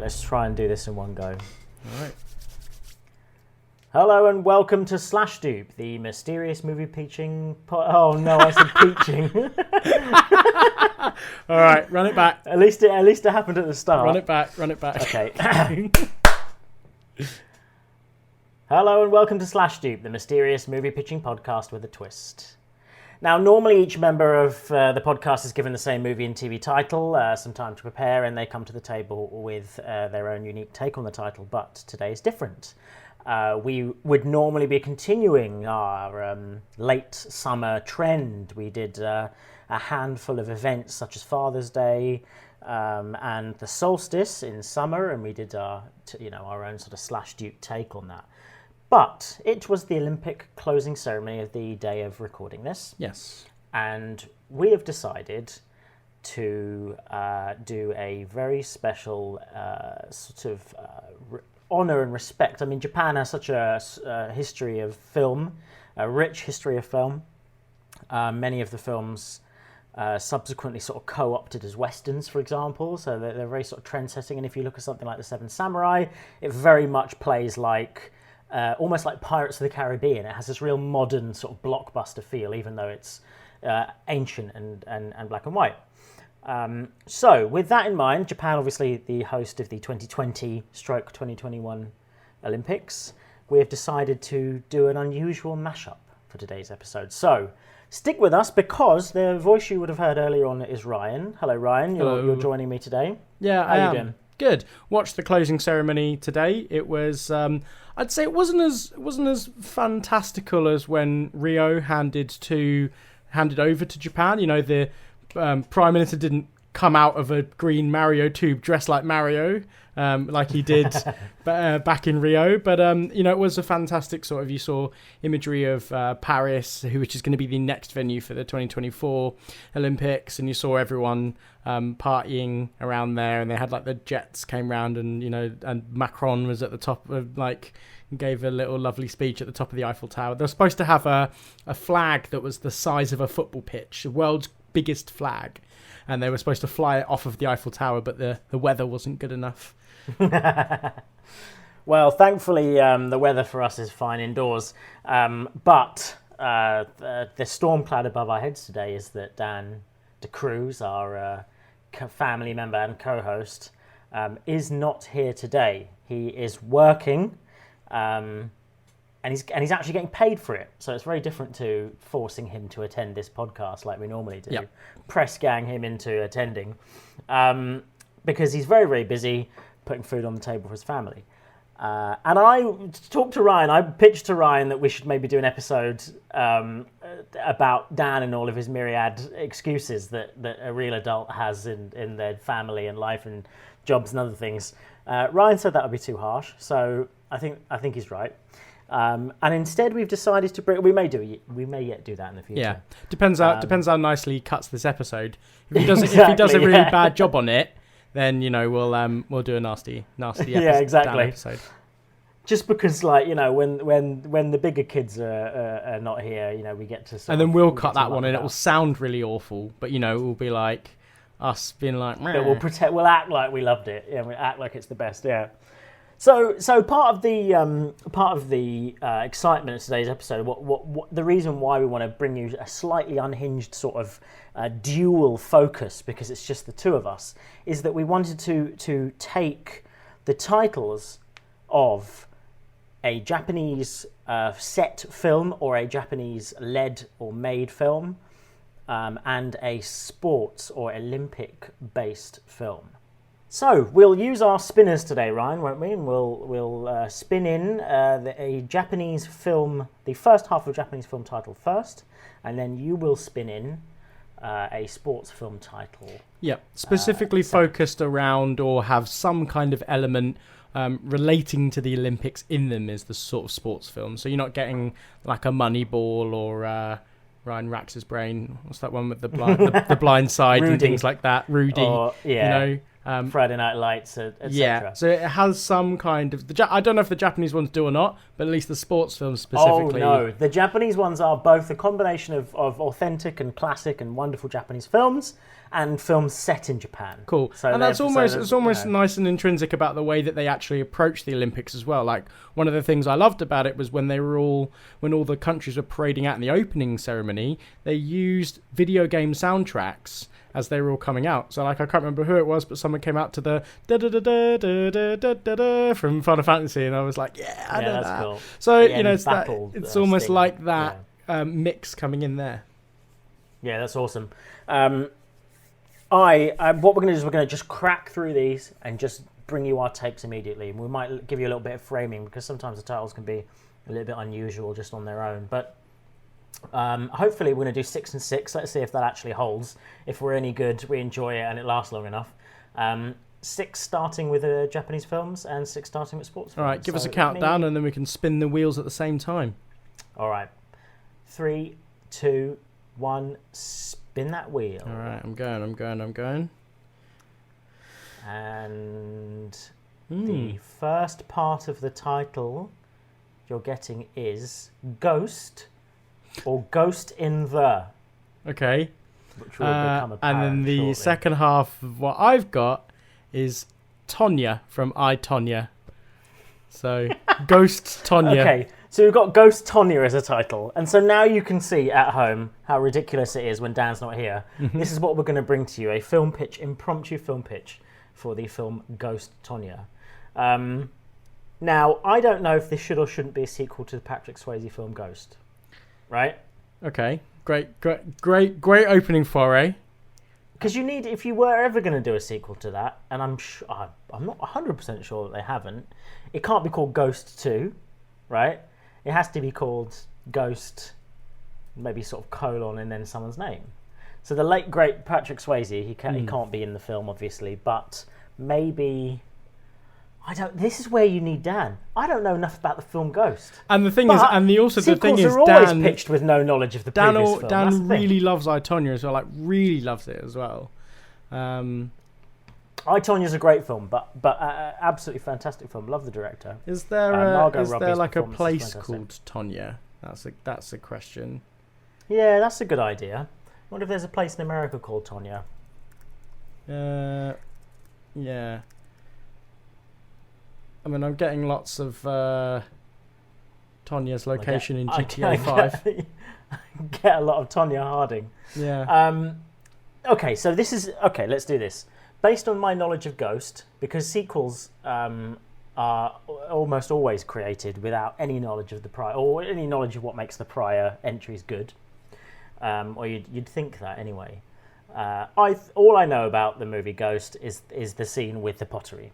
let's try and do this in one go. All right. Hello and welcome to Slash Dupe, the mysterious movie peaching... Oh no, I said peaching. All right, run it back. At least it happened at the start. Run it back. Okay. Hello and welcome to Slash Dupe, the mysterious movie pitching podcast with a twist. Now, normally each member of the podcast is given the same movie and TV title, some time to prepare, and they come to the table with their own unique take on the title, but today is different. We would normally be continuing our late summer trend. We did a handful of events such as Father's Day and the solstice in summer, and we did our own sort of Slash Dupe take on that. But it was the Olympic closing ceremony of the day of recording this. Yes. And we have decided to do a very special honour and respect. I mean, Japan has such a history of film, a rich history of film. Many of the films subsequently sort of co-opted as westerns, for example, so they're very sort of trend-setting. And if you look at something like The Seven Samurai, it very much plays like almost like Pirates of the Caribbean. It has this real modern sort of blockbuster feel, even though it's ancient and black and white. So with that in mind, Japan, obviously the host of the 2020/2021 Olympics, we have decided to do an unusual mashup for today's episode. So stick with us, because the voice you would have heard earlier on is Ryan. Hello, Ryan. You're joining me today. Yeah, How are you doing? Good. Watched the closing ceremony today. It was, I'd say, it wasn't as fantastical as when Rio handed over to Japan. You know, the Prime Minister didn't come out of a green Mario tube dressed like Mario, like he did back in Rio. But, it was a fantastic sort of, you saw imagery of Paris, which is going to be the next venue for the 2024 Olympics. And you saw everyone partying around there, and they had like the jets came round, and, and Macron was at the top of gave a little lovely speech at the top of the Eiffel Tower. They were supposed to have a flag that was the size of a football pitch, the world's biggest flag. And they were supposed to fly it off of the Eiffel Tower, but the weather wasn't good enough. Well, thankfully, the weather for us is fine indoors. But the storm cloud above our heads today is that Dan De Cruz, our family member and co-host, is not here today. He is working, and he's actually getting paid for it. So it's very different to forcing him to attend this podcast like we normally do. Yep. Press gang him into attending, because he's very, very busy putting food on the table for his family. And I talked to Ryan. I pitched to Ryan that we should maybe do an episode about Dan and all of his myriad excuses that a real adult has in their family and life and jobs and other things. Ryan said that would be too harsh, so I think he's right. And instead, we've decided to bring. We may yet do that in the future. Yeah, depends how nicely he cuts this episode. If he does, if he does a really bad job on it, then we'll do a nasty episode. Yeah, exactly. Episode. Just because, when the bigger kids are not here, we get to. And then we'll cut that one, and it will sound really awful, but it will be like us being like. But we'll act like we loved it. Yeah, we'll act like it's the best. Yeah. So part of the excitement of today's episode, what the reason why we want to bring you a slightly unhinged sort of dual focus, because it's just the two of us, is that we wanted to take the titles of a Japanese set film or a Japanese led or made film, and a sports or Olympic based film. So we'll use our spinners today, Ryan, won't we? And we'll spin in a Japanese film, the first half of a Japanese film title first, and then you will spin in a sports film title. Yeah, specifically focused around or have some kind of element relating to the Olympics in them is the sort of sports film. So you're not getting like a Moneyball or Ryan racks his brain. What's that one with the blind side Rudy. And things like that? Rudy, or, yeah. Friday Night Lights, etc. Yeah, so it has some kind of... I don't know if the Japanese ones do or not, but at least the sports films specifically... Oh, no. The Japanese ones are both a combination of authentic and classic and wonderful Japanese films, and films set in Japan. Cool. So and it's almost you know, nice and intrinsic about the way that they actually approach the Olympics as well. Like, one of the things I loved about it was when all the countries were parading out in the opening ceremony, they used video game soundtracks as they were all coming out. So, like, I can't remember who it was, but someone came out to the da da da da da da da da from Final Fantasy, and I was like, yeah, I know that. Cool. So, you know, it's almost like that mix coming in there. Yeah, that's awesome. What we're going to do is we're going to just crack through these and just bring you our takes immediately. We might give you a little bit of framing because sometimes the titles can be a little bit unusual just on their own. But hopefully we're going to do 6 and 6. Let's see if that actually holds. If we're any good, we enjoy it and it lasts long enough. 6 starting with Japanese films and 6 starting with sports films. All right, give us a countdown and then we can spin the wheels at the same time. All right. 3, 2, 1, spin that wheel. All right, I'm going. And the first part of the title you're getting is Ghost or Ghost in the. Okay. Which will become apparent and then the shortly. second half of what I've got is Tonya from I, Tonya. So, Ghost Tonya. Okay, so we've got Ghost Tonya as a title. And so now you can see at home how ridiculous it is when Dan's not here. This is what we're going to bring to you, a film pitch, impromptu film pitch for the film Ghost Tonya. Now, I don't know if this should or shouldn't be a sequel to the Patrick Swayze film Ghost. Right? Okay, great opening foray. Because if you were ever going to do a sequel to that, and I'm not 100% sure that they haven't, it can't be called Ghost 2, right? It has to be called Ghost, maybe sort of colon and then someone's name. So the late great Patrick Swayze, he can't be in the film obviously, but maybe this is where you need Dan. I don't know enough about the film Ghost. And the thing is, sequels are always pitched with no knowledge of the previous film. Dan really loves I, Tonya as well. Like, really loves it as well. I, Tonya's a great film, but absolutely fantastic film. Love the director. Is there like a place called Tonya? That's a question. Yeah, that's a good idea. I wonder if there's a place in America called Tonya. Yeah. I mean, I'm getting lots of Tonya's location in GTA 5. I get a lot of Tonya Harding. Yeah. Okay, so let's do this. Based on my knowledge of Ghost, because sequels are almost always created without any knowledge of the prior, or any knowledge of what makes the prior entries good, or you'd think that anyway. All I know about the movie Ghost is the scene with the pottery.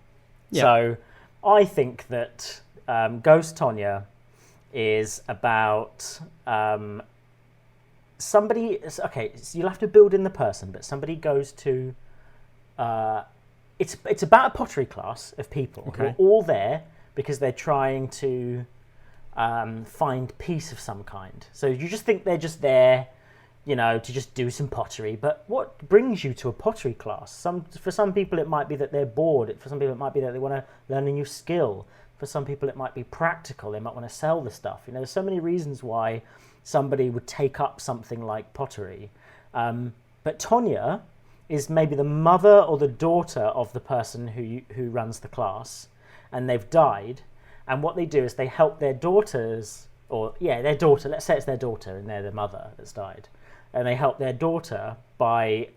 Yeah. So I think that Ghost Tonya is about somebody. Okay, so you'll have to build in the person, but somebody goes to. It's about a pottery class of people who are all there because they're trying to find peace of some kind. So you just think they're just there, to just do some pottery. But what brings you to a pottery class? For some people it might be that they're bored. For some people it might be that they want to learn a new skill. For some people it might be practical. They might want to sell the stuff. There's so many reasons why somebody would take up something like pottery. But Tonya is maybe the mother or the daughter of the person who runs the class, and they've died. And what they do is they help their daughters, their daughter. Let's say it's their daughter, and they're the mother that's died, and they help their daughter by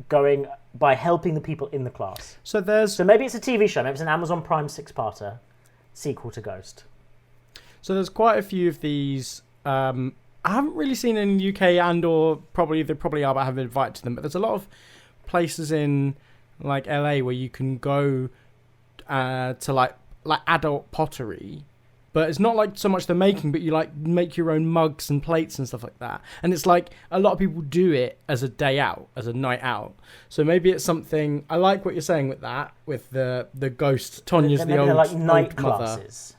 helping the people in the class. So maybe it's a TV show. Maybe it's an Amazon Prime 6-parter sequel to Ghost. So there's quite a few of these. I haven't really seen in the UK, or probably they probably are, but I haven't been invited to them. But there's a lot of places in like LA where you can go to like adult pottery, but it's not like so much the making, but you like make your own mugs and plates and stuff like that. And it's like a lot of people do it as a day out, as a night out. So maybe it's something. I like what you're saying with that, with the Ghost Tonya's the old like night old classes.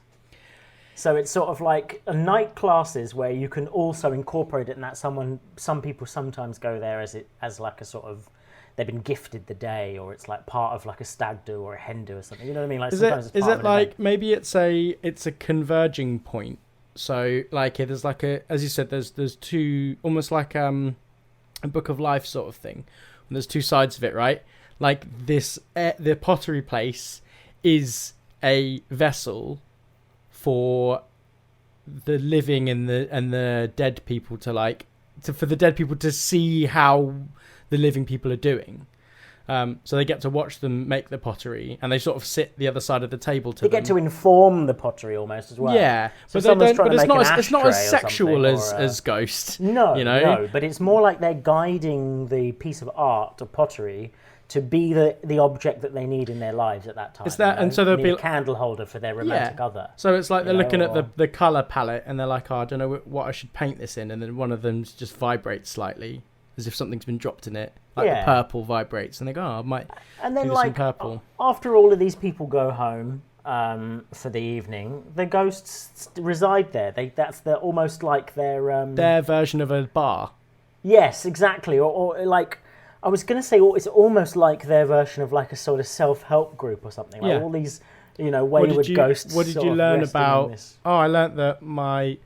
So it's sort of like a night classes where you can also incorporate it in that some people sometimes go there as like a sort of. They've been gifted the day, or it's like part of like a stag do or a hen do or something. You know what I mean? Like is it like maybe it's a converging point? So like there's like as you said, there's two almost like a book of life sort of thing. and there's two sides of it, right? Like the pottery place is a vessel for the living and the dead people for the dead people to see how the living people are doing. So they get to watch them make the pottery, and they sort of sit the other side of the table to They get to inform the pottery almost as well. Yeah, so but they don't. But it's not as sexual as Ghost. No, you know? No, but it's more like they're guiding the piece of art or pottery to be the object that they need in their lives at that time. It's that, and so there'll be a candle holder for their romantic other. So it's like they're looking at the color palette, and they're like, "Oh, I don't know what I should paint this in," and then one of them just vibrates slightly, as if something's been dropped in it. Like the purple vibrates, and they go, "Oh, I might and then do some purple." After all of these people go home for the evening, the ghosts reside there. That's almost like their version of a bar. Yes, exactly. Or like I was going to say, it's almost like their version of like a sort of self-help group or something. Like all these, wayward ghosts. What did you learn about? Oh, I learned that my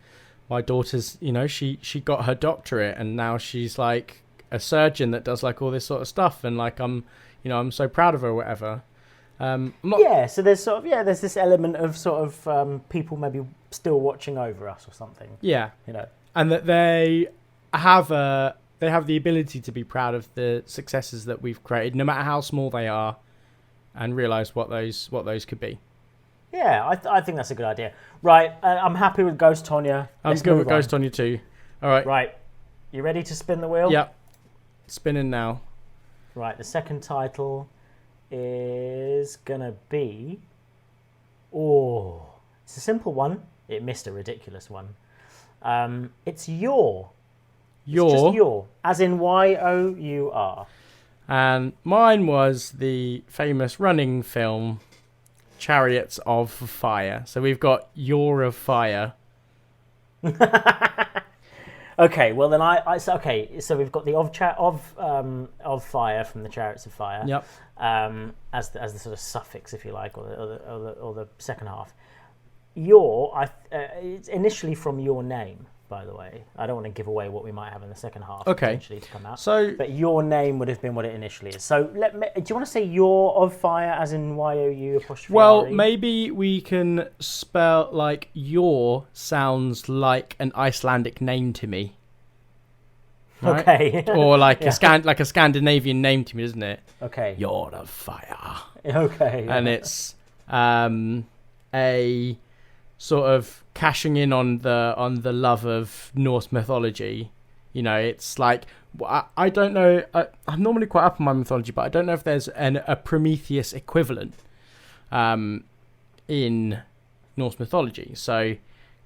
daughter's, she got her doctorate, and now she's like a surgeon that does like all this sort of stuff, and like I'm so proud of her or whatever. So there's there's this element of sort of people maybe still watching over us or something. Yeah, and that they have the ability to be proud of the successes that we've created, no matter how small they are, and realize what those could be. Yeah, I think that's a good idea. Right, I'm happy with Ghost Tonya. I'm good with Ghost Tonya too. All right. Right, you ready to spin the wheel? Yep. Spinning now. Right, the second title is gonna be... it's a simple one. It missed a ridiculous one. It's Your. It's just Your, as in Your. And mine was the famous running film Chariots of Fire. So we've got Your of Fire. Okay, well then so we've got the of Fire from the Chariots of Fire. Yep. As the sort of suffix, if you like, or the second half. Your, it's initially from Your Name, by the way. I don't want to give away what we might have in the second half potentially to come out. But Your Name would have been what it initially is. So do you want to say Your of Fire as in YOU apostrophe? Well, maybe we can spell like Your sounds like an Icelandic name to me. Right? Okay. Or like a Scandinavian name to me, isn't it? Okay. Your of Fire. Okay. And it's a sort of cashing in on the love of Norse mythology. It's like I don't know. I'm normally quite up on my mythology, but I don't know if there's a Prometheus equivalent in Norse mythology. So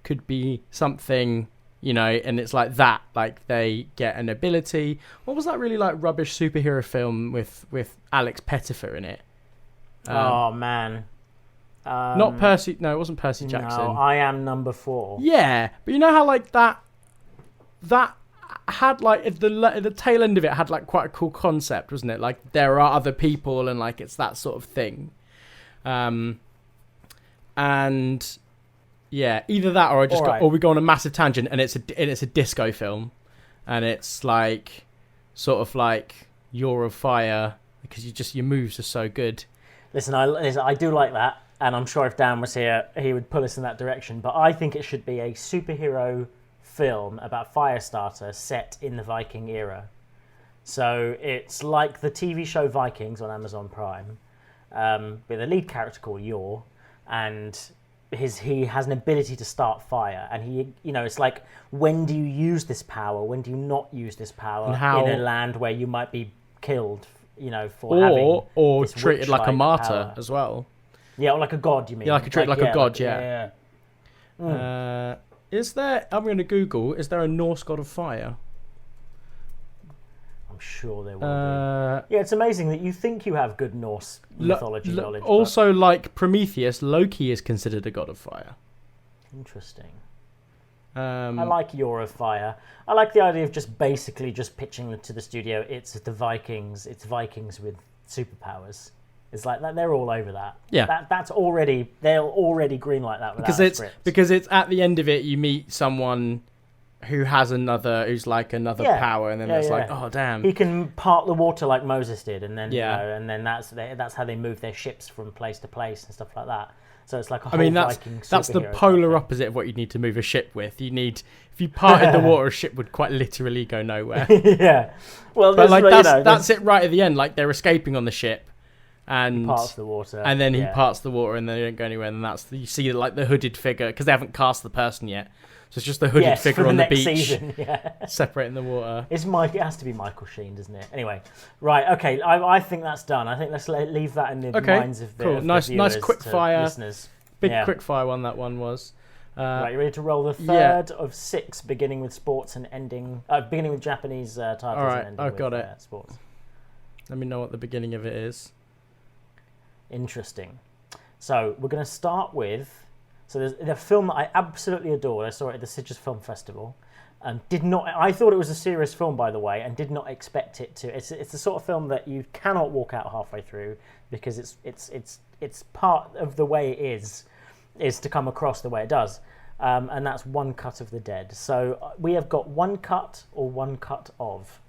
could be something, and it's like that. Like they get an ability. What was that really like rubbish superhero film with Alex Pettifer in it? Oh man. Not Percy. No, it wasn't Percy Jackson. No, I Am Number 4. Yeah, but you know how like that had like at the tail end of it had like quite a cool concept, wasn't it? Like there are other people, and like it's that sort of thing. And yeah, either that or or we go on a massive tangent, and it's a disco film, and it's like sort of like You're of Fire because your moves are so good. Listen, I do like that. And I'm sure if Dan was here, he would pull us in that direction. But I think it should be a superhero film about Firestarter set in the Viking era. So it's like the TV show Vikings on Amazon Prime, with a lead character called Yor, and he has an ability to start fire. And it's like, when do you use this power? When do you not use this power in a land where you might be killed? For having or this treated like a martyr power. As well. Yeah, or like a god, you mean? Yeah, like a god, yeah. Mm. I'm going to Google, is there a Norse god of fire? I'm sure there will be. Yeah, it's amazing that you think you have good Norse mythology knowledge. Also, like Prometheus, Loki is considered a god of fire. Interesting. I like Your of Fire. I like the idea of just basically just pitching to the studio, it's the Vikings, it's Vikings with superpowers. It's like that. They're all over that. Yeah, they'll already greenlight that because it's at the end of it. You meet someone who's like another power, and then it's like, oh damn, he can part the water like Moses did, and then and then that's how they move their ships from place to place and stuff like that. So it's like a whole Viking that's the polar opposite of what you need to move a ship with. You need, if you parted the water, a ship would quite literally go nowhere. Yeah, well, but like that's it right at the end. Like they're escaping on the ship, and he parts the water, and then he parts the water, and they don't go anywhere. And that's you see like the hooded figure, because they haven't cast the person yet. So it's just the hooded figure on the beach, season, separating the water. It has to be Michael Sheen, doesn't it? Anyway, right, okay. I think that's done. I think let's leave that in the minds of the cool. Of nice, the viewers, nice quick fire listeners. Big quick fire one that one was. Right, you ready to roll the third of 6, beginning with sports and ending, beginning with Japanese titles and ending I've got with it. Sports. Let me know what the beginning of it is. Interesting. So we're going to start with. So there's a film that I absolutely adored. I saw it at the Sitges Film Festival, and I thought it was a serious film, by the way, and did not expect it to. It's the sort of film that you cannot walk out halfway through, because it's part of the way it is to come across the way it does, and that's One Cut of the Dead. So we have got One Cut or One Cut of.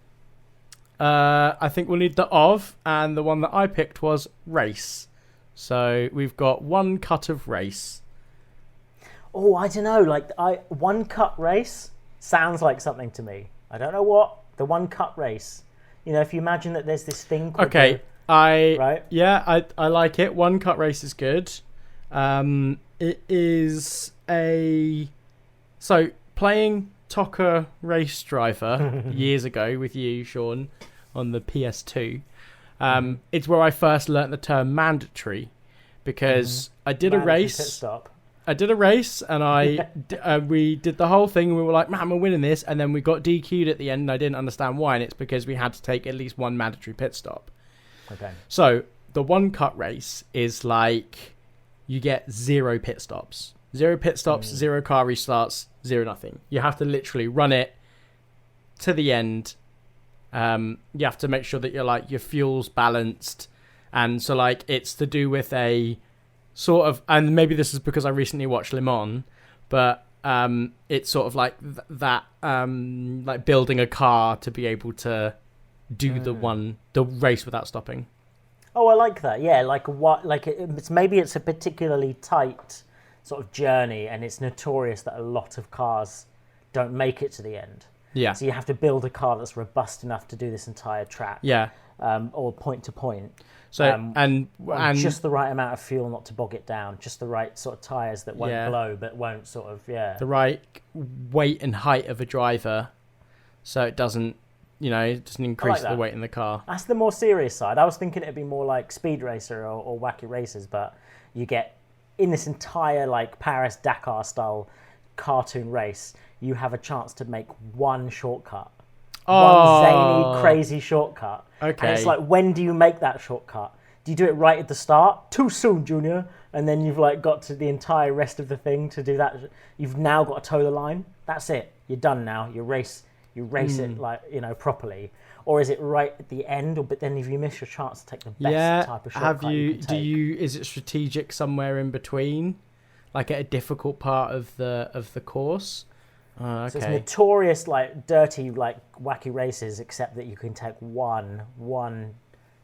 I think we'll need the of, and the one that I picked was Race. So we've got One Cut of Race. Oh, I don't know. Like One Cut Race sounds like something to me. I don't know what the One Cut Race. You know, if you imagine that there's this thing called I like it. One Cut Race is good. It is playing Tocker Race Driver years ago with you, Sean, on the PS2. It's where I first learnt the term mandatory, because I did a race. Pit stop. I did a race, and we did the whole thing, and we were like, man, we're winning this, and then we got DQ'd at the end, and I didn't understand why, and it's because we had to take at least one mandatory pit stop. Okay. So the One Cut Race is like you get 0 pit stops. 0 pit stops, 0 car restarts, 0 nothing. You have to literally run it to the end. You have to make sure that your fuel's balanced, and so like it's to do with a sort of, and maybe this is because I recently watched Le Mans, but it's sort of like that, like building a car to be able to do the race without stopping. Oh, I like that. Yeah, it's a particularly tight sort of journey, and it's notorious that a lot of cars don't make it to the end. Yeah. So you have to build a car that's robust enough to do this entire track. Yeah. Or point to point. So and just the right amount of fuel not to bog it down, just the right sort of tyres that won't blow but won't sort of the right weight and height of a driver, so it doesn't increase the weight in the car. That's the more serious side. I was thinking it'd be more like Speed Racer or Wacky Races, but you get in this entire like Paris Dakar style cartoon race, you have a chance to make one shortcut. One zany, crazy shortcut. Okay. And it's like, when do you make that shortcut? Do you do it right at the start? Too soon, Junior. And then you've like got to the entire rest of the thing to do that. You've now got to toe the line. That's it. You're done now. You race it like, properly. Or is it right at the end? But then if you miss your chance to take the best type of shortcut is it strategic somewhere in between? Like at a difficult part of the course? Okay. So it's notorious, like dirty, like Wacky Races, except that you can take one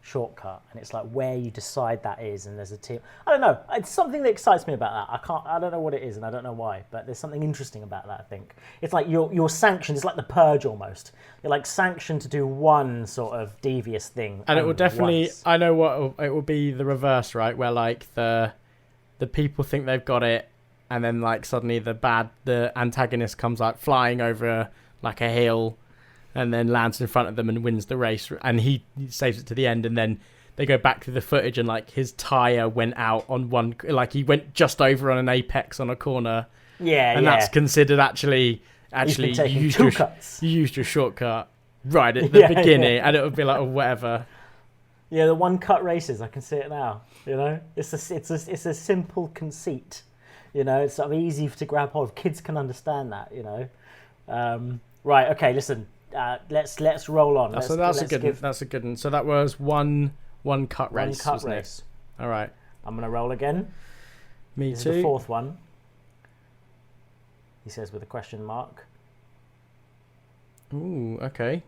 shortcut, and it's like where you decide that is, and there's a team. I don't know. It's something that excites me about that. I don't know what it is, and I don't know why, but there's something interesting about that. I think it's like you're sanctioned. It's like the Purge almost. You're like sanctioned to do one sort of devious thing, and it will definitely. Once. I know what it will be. The reverse, right? Where like the people think they've got it. And then, like, suddenly the antagonist comes like flying over like a hill, and then lands in front of them and wins the race. And he saves it to the end. And then they go back to the footage, and like his tire went out on one, like he went just over on an apex on a corner. Yeah, and that's considered actually you used your shortcut right at the beginning, and it would be like whatever. Yeah, the one cut races. I can see it now. It's a simple conceit. It's sort of easy to grab hold of. Kids can understand that, Right, okay, listen. Let's roll on. That's a good one. So that was one cut race. One cut race. All right. I'm going to roll again. Me this too. Is the fourth one. He says with a question mark. Ooh, okay.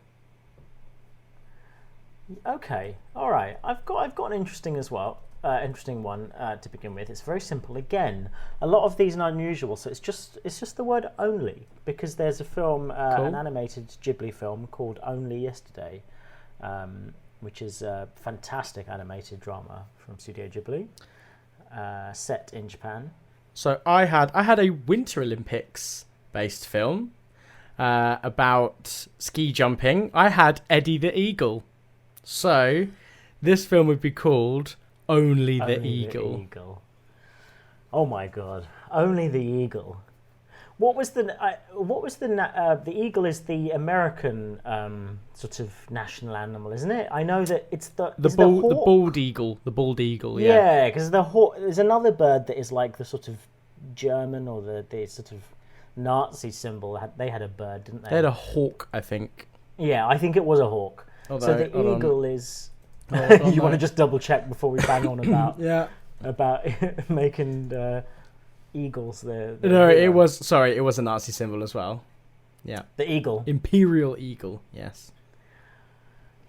Okay, all right. I've got an interesting as well. Interesting one to begin with. It's very simple. Again, a lot of these are unusual, so it's just the word only, because there's a film, an animated Ghibli film called Only Yesterday, which is a fantastic animated drama from Studio Ghibli, set in Japan. So I had a Winter Olympics based film about ski jumping. I had Eddie the Eagle. So this film would be called Only the Eagle. Oh my god! Only the Eagle. What was the eagle is the American sort of national animal, isn't it? I know that it's the bald eagle. The bald eagle. Yeah. Yeah, because there's another bird that is like the sort of German or the sort of Nazi symbol. They had a bird, didn't they? They had a hawk, I think. Yeah, I think it was a hawk. Although, so the eagle is. You want to just double check before we bang on about about making eagles there. No, it was a Nazi symbol as well. Yeah, the eagle, imperial eagle. Yes.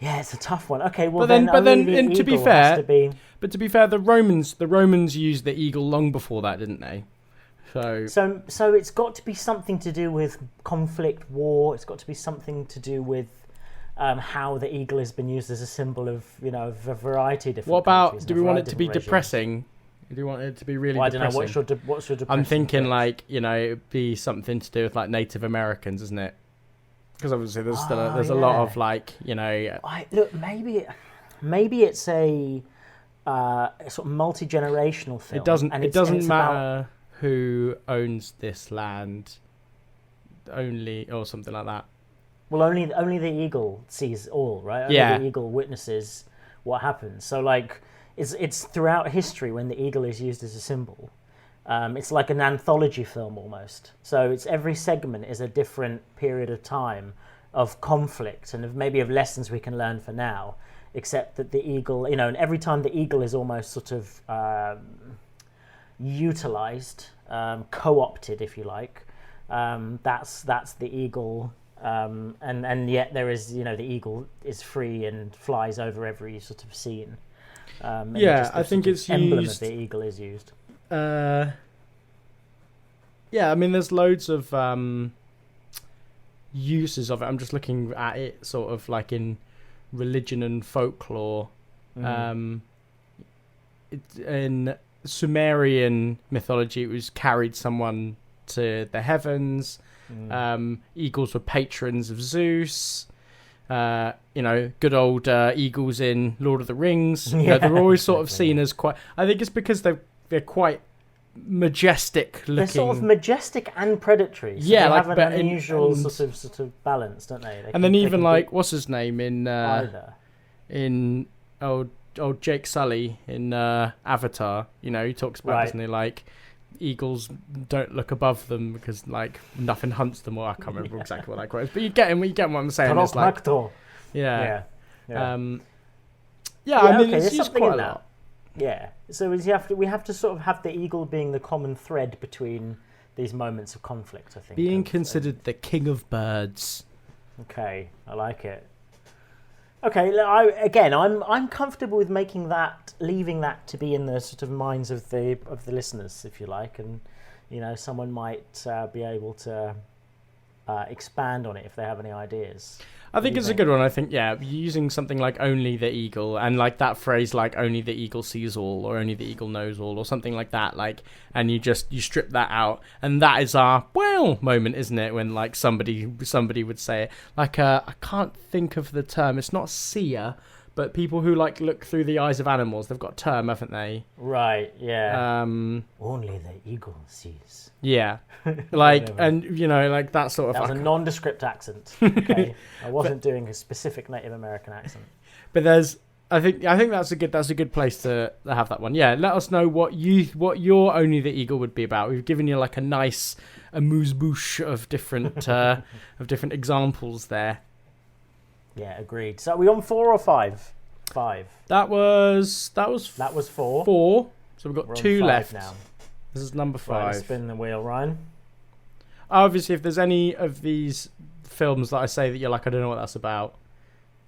Yeah, it's a tough one. Okay, well, to be fair, the Romans used the eagle long before that, didn't they? So it's got to be something to do with conflict, war. It's got to be something to do with how the eagle has been used as a symbol of, a variety of different. What about? Do we want it to be depressing? Do you want it to be really? Well, I depressing? don't know. What's your depressing? I'm thinking it'd be something to do with like Native Americans, isn't it? Because obviously there's a lot of look, maybe it's a sort of multi-generational film. It doesn't matter who owns this land, or something like that. Well, only the eagle sees all, right? Only the eagle witnesses what happens. So it's throughout history when the eagle is used as a symbol. It's like an anthology film almost. So it's every segment is a different period of time of conflict and of lessons we can learn for now. Except that the eagle, and every time the eagle is almost sort of utilized, co-opted, if you like. That's the eagle. And yet there is, the eagle is free and flies over every sort of scene. I think it's emblem used. Of the eagle is used. I mean, there's loads of uses of it. I'm just looking at it sort of like in religion and folklore. In Sumerian mythology, it was carried someone to the heavens. Eagles were patrons of Zeus. Good old eagles in Lord of the Rings. They're always sort of seen as quite. I think it's because they're quite majestic looking. They're sort of majestic and predatory. So they have an unusual sort of balance, don't they? And then even what's his name in either in old Jake Sully in Avatar. He talks about, doesn't he, eagles don't look above them because nothing hunts them, or I can't remember exactly what that quote is, but you get what I'm saying. It's yeah. I mean, it's used quite a lot. Yeah, so we have to sort of have the eagle being the common thread between these moments of conflict, I think. Being considered the king of birds. Okay, I like it. Okay, I'm comfortable with leaving that to be in the sort of minds of the listeners, if you like, and someone might be able to expand on it if they have any ideas. I think it's a good one. I think using something like "only the eagle" and that phrase "only the eagle sees all" or "only the eagle knows all" or something like that, and you strip that out, and that is our moment, isn't it? When somebody would say it. I can't think of the term. It's not seer, but people who look through the eyes of animals. They've got a term, haven't they? Right. Yeah. Only the eagle sees. Yeah. And that sort of. That was a nondescript accent. Okay. I wasn't doing a specific Native American accent. But I think that's a good place to have that one. Yeah. Let us know what your Only the Eagle would be about. We've given you a nice amuse-bouche of different examples there. Yeah, agreed. So are we on 4 or 5? 5. That was 4. 4. So we've got We're 2 on 5 left now. This is number 5. Right, spin the wheel, Ryan. Obviously, if there's any of these films that I say that you're like, I don't know what that's about,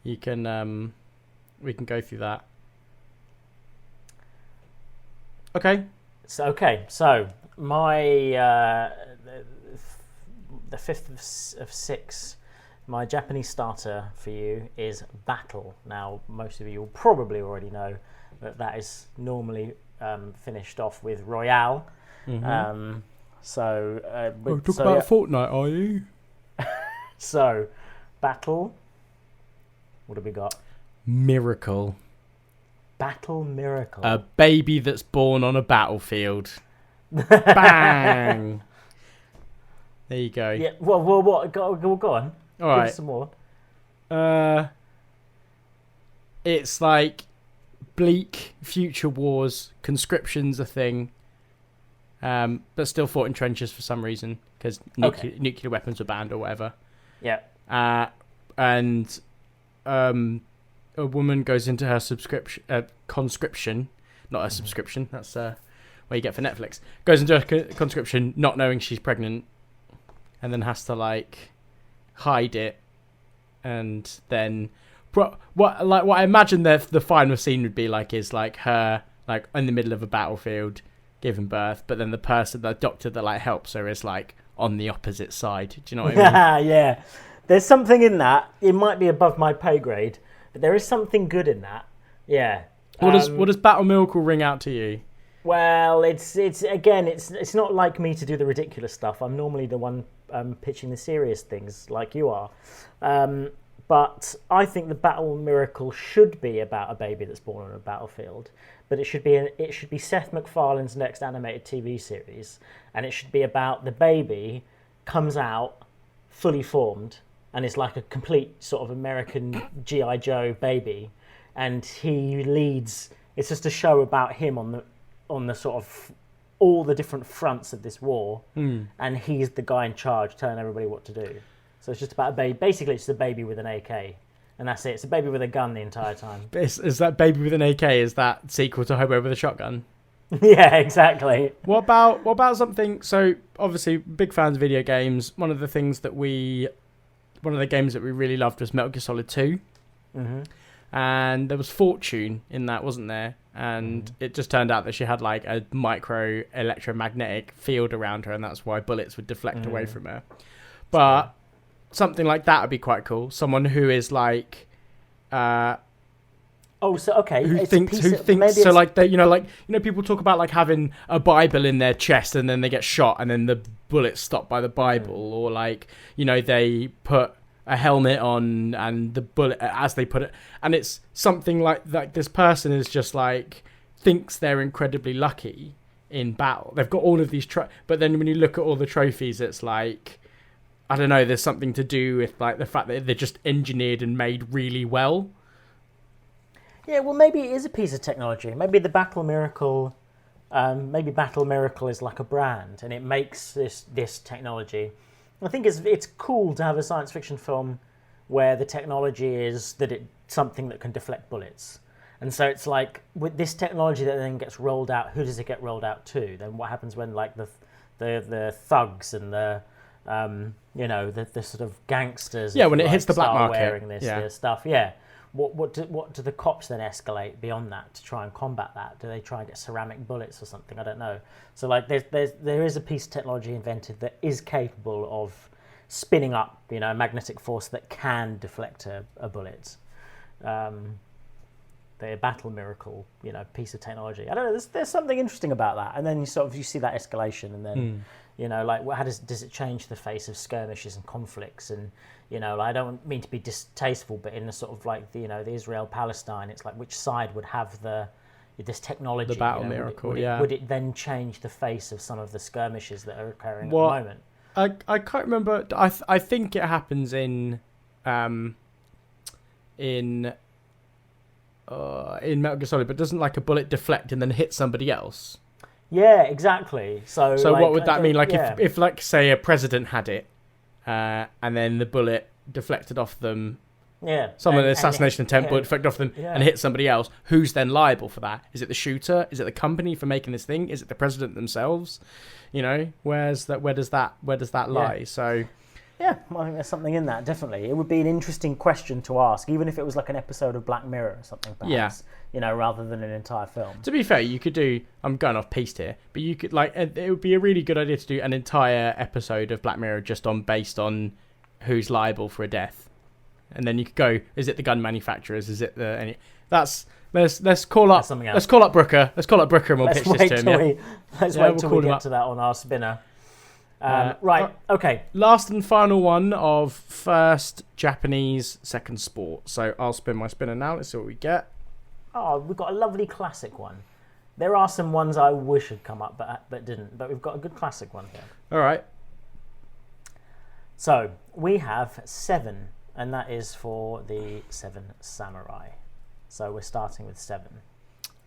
you can we can go through that. Okay. So my the fifth of six, my Japanese starter for you is Battle. Now, most of you will probably already know that is normally finished off with Royale. Mm-hmm. Talk about Fortnite, are you? So, Battle. What have we got? Miracle. Battle Miracle. A baby that's born on a battlefield. Bang! There you go. Yeah. Well, what? Go on. All right. Give us some more. It's like bleak future wars. Conscription's a thing. But still fought in trenches for some reason because nuclear weapons were banned or whatever. Yeah. And a woman goes into her conscription, not a subscription. That's where you get for Netflix. Goes into a conscription, not knowing she's pregnant, and then has to like hide it, and then what I imagine the final scene would be like is like her like in the middle of a battlefield giving birth, but then the doctor that like helps her is like on the opposite side. Do you know what I mean? Yeah. There's something in that. It might be above my pay grade, but there is something good in that. Yeah. What does Battle Miracle ring out to you? Well, it's not like me to do the ridiculous stuff. I'm normally the one pitching the serious things, like you are. But I think the Battle Miracle should be about a baby that's born on a battlefield. But it should be Seth MacFarlane's next animated TV series, and it should be about the baby comes out fully formed and is like a complete sort of American G.I. Joe baby, and he leads. It's just a show about him on the sort of all the different fronts of this war, and he's the guy in charge telling everybody what to do. So it's just about a baby. Basically, it's a baby with an AK, and that's it. It's a baby with a gun the entire time. Is that baby with an AK? Is that sequel to Hobo with a Shotgun? Yeah, exactly. What about something? So obviously, big fans of video games. One of the games that we really loved was Metal Gear Solid 2. Mm-hmm. And there was Fortune in that, wasn't there? And it just turned out that she had like a micro electromagnetic field around her, and that's why bullets would deflect away from her. But something like that would be quite cool. Someone who is like, who thinks so like they, people talk about like having a Bible in their chest and then they get shot and then the bullet's stopped by the Bible, or like they put a helmet on and the bullet as they put it, and it's something like this person is just like thinks they're incredibly lucky in battle. They've got all of these but then when you look at all the trophies, it's like, I don't know, there's something to do with like the fact that they're just engineered and made really well. Yeah, well, maybe it is a piece of technology. Maybe the Battle Miracle, Battle Miracle is like a brand, and it makes this technology. I think it's cool to have a science fiction film where the technology is that it's something that can deflect bullets. And so it's like, with this technology that then gets rolled out, who does it get rolled out to? Then what happens when like the thugs and the sort of gangsters? Yeah, when it hits the black market, wearing this stuff. Yeah. What do the cops then escalate beyond that to try and combat that? Do they try and get ceramic bullets or something? I don't know. So like there is a piece of technology invented that is capable of spinning up, a magnetic force that can deflect a bullet. The Battle Miracle, piece of technology. I don't know. There's something interesting about that. And then you see that escalation, and then how does it change the face of skirmishes and conflicts? And I don't mean to be distasteful, but in the sort of like the Israel-Palestine, it's like which side would have this technology? The Battle Miracle, would it then change the face of some of the skirmishes that are occurring at the moment? I can't remember. I think it happens in Metal Gear Solid, but doesn't like a bullet deflect and then hit somebody else? Yeah, exactly. So what would that mean? Like if like say a president had it, and then the bullet deflected off them. Yeah. An assassination attempt bullet deflected off them and hit somebody else. Who's then liable for that? Is it the shooter? Is it the company for making this thing? Is it the president themselves? Where does that lie? So. Yeah, I think there's something in that, definitely. It would be an interesting question to ask, even if it was like an episode of Black Mirror or something, perhaps, rather than an entire film. To be fair, you could do, I'm going off piste here, but you could, it would be a really good idea to do an entire episode of Black Mirror based on who's liable for a death. And then you could go, is it the gun manufacturers? Is it let's call up Brooker. Let's call up Brooker and we'll pitch this to him. Let's wait till we get to that on our spinner. Right, okay. Last and final one of first Japanese, second sport. So I'll spin my spinner now. Let's see what we get. Oh, we've got a lovely classic one. There are some ones I wish had come up but didn't. But we've got a good classic one here. All right. So we have 7, and that is for the 7 Samurai. So we're starting with 7.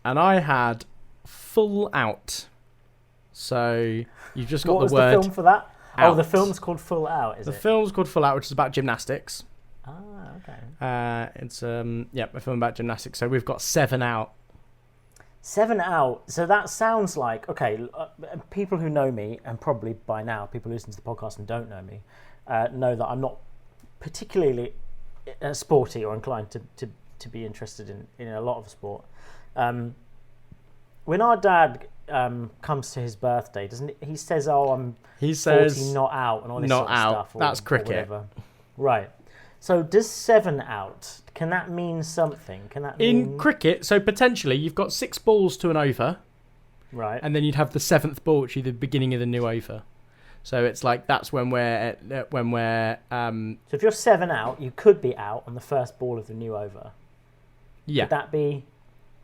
And I had Full Out. So you've just got what the word. What was the film for that? Out. Oh, the film's called Full Out, is it? The film's called Full Out, which is about gymnastics. Ah, okay. It's a film about gymnastics. So we've got 7 Out. 7 Out. So that sounds like, okay, people who know me, and probably by now people who listen to the podcast and don't know me, know that I'm not particularly sporty or inclined to be interested in a lot of sport. When our dad comes to his birthday, doesn't he says, "Oh, I'm 40 not out," and all this sort of stuff. That's cricket. Right. So does 7 out? Can that mean something? Can that mean... In cricket? So potentially you've got 6 balls to an over, right? And then you'd have the 7th ball, which is the beginning of the new over. So it's like that's when we're. So if you're 7 out, you could be out on the first ball of the new over. Yeah. Could that be?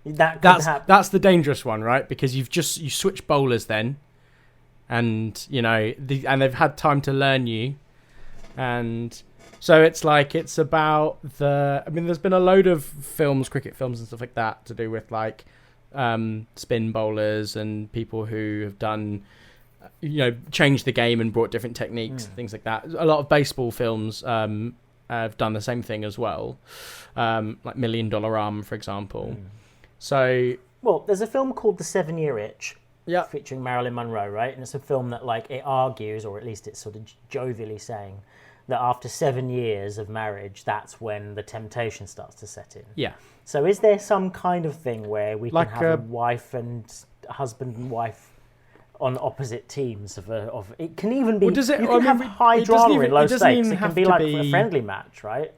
That's the dangerous one, right? Because you switch bowlers then, and and they've had time to learn you, and so it's about there's been a load of cricket films and stuff like that to do with spin bowlers and people who have done changed the game and brought different techniques and things like that. A lot of baseball films have done the same thing as well, like $1 Million Arm, for example. So, well, there's a film called The 7-Year Itch, yeah, featuring Marilyn Monroe, right? And it's a film that, it argues, or at least it's sort of jovially saying, that after 7 years of marriage, that's when the temptation starts to set in. Yeah. So, is there some kind of thing where we can have a wife and husband and wife on opposite teams of it can even be? Well, you can have high drama in low stakes. It can be a friendly match, right?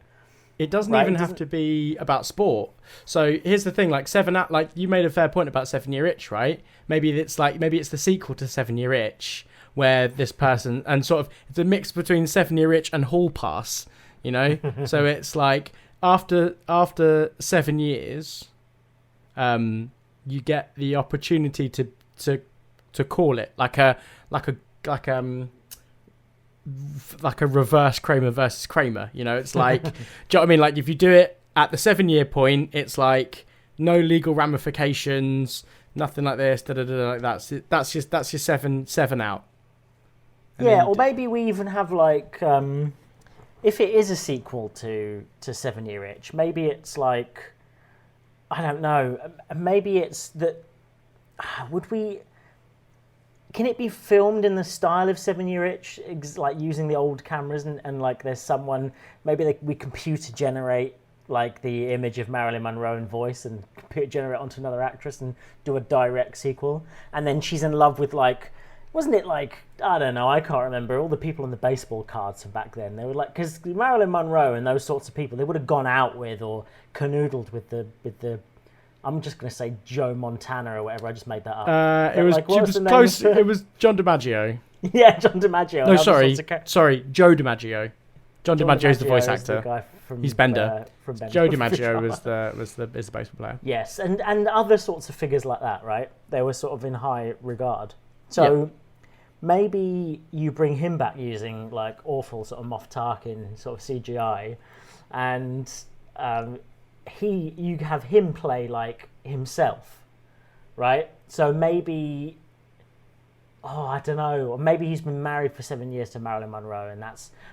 It doesn't even have to be about sport. So here's the thing: 7 Out, you made a fair point about 7-Year Itch, right? Maybe it's the sequel to 7-Year Itch, where this person and sort of it's a mix between 7-Year Itch and Hall Pass, So it's after 7 years, you get the opportunity to call it like a reverse Kramer versus Kramer. It's like, do you know what I mean? If you do it at the 7-year point, it's no legal ramifications, nothing like this. Like that's your seven out. And yeah, or maybe we even have if it is a sequel to 7-Year Itch, maybe it's I don't know. Maybe it's that. Would we? Can it be filmed in the style of 7-Year Itch, using the old cameras and there's someone, maybe we computer generate the image of Marilyn Monroe and voice and computer generate onto another actress and do a direct sequel, and then she's in love with wasn't it I don't know, I can't remember, all the people on the baseball cards from back then, they were because Marilyn Monroe and those sorts of people, they would have gone out with or canoodled with the I'm just going to say Joe Montana or whatever. I just made that up. It was close. It was John DiMaggio. Yeah, John DiMaggio. No, sorry, Joe DiMaggio. John DiMaggio is the voice actor. The guy He's Bender. From Bender. Joe DiMaggio is the baseball player. Yes, and other sorts of figures like that, right? They were sort of in high regard. So maybe you bring him back using awful sort of Moff Tarkin sort of CGI, and you have him play himself, right? So maybe, I don't know, or maybe he's been married for 7 years to Marilyn Monroe, and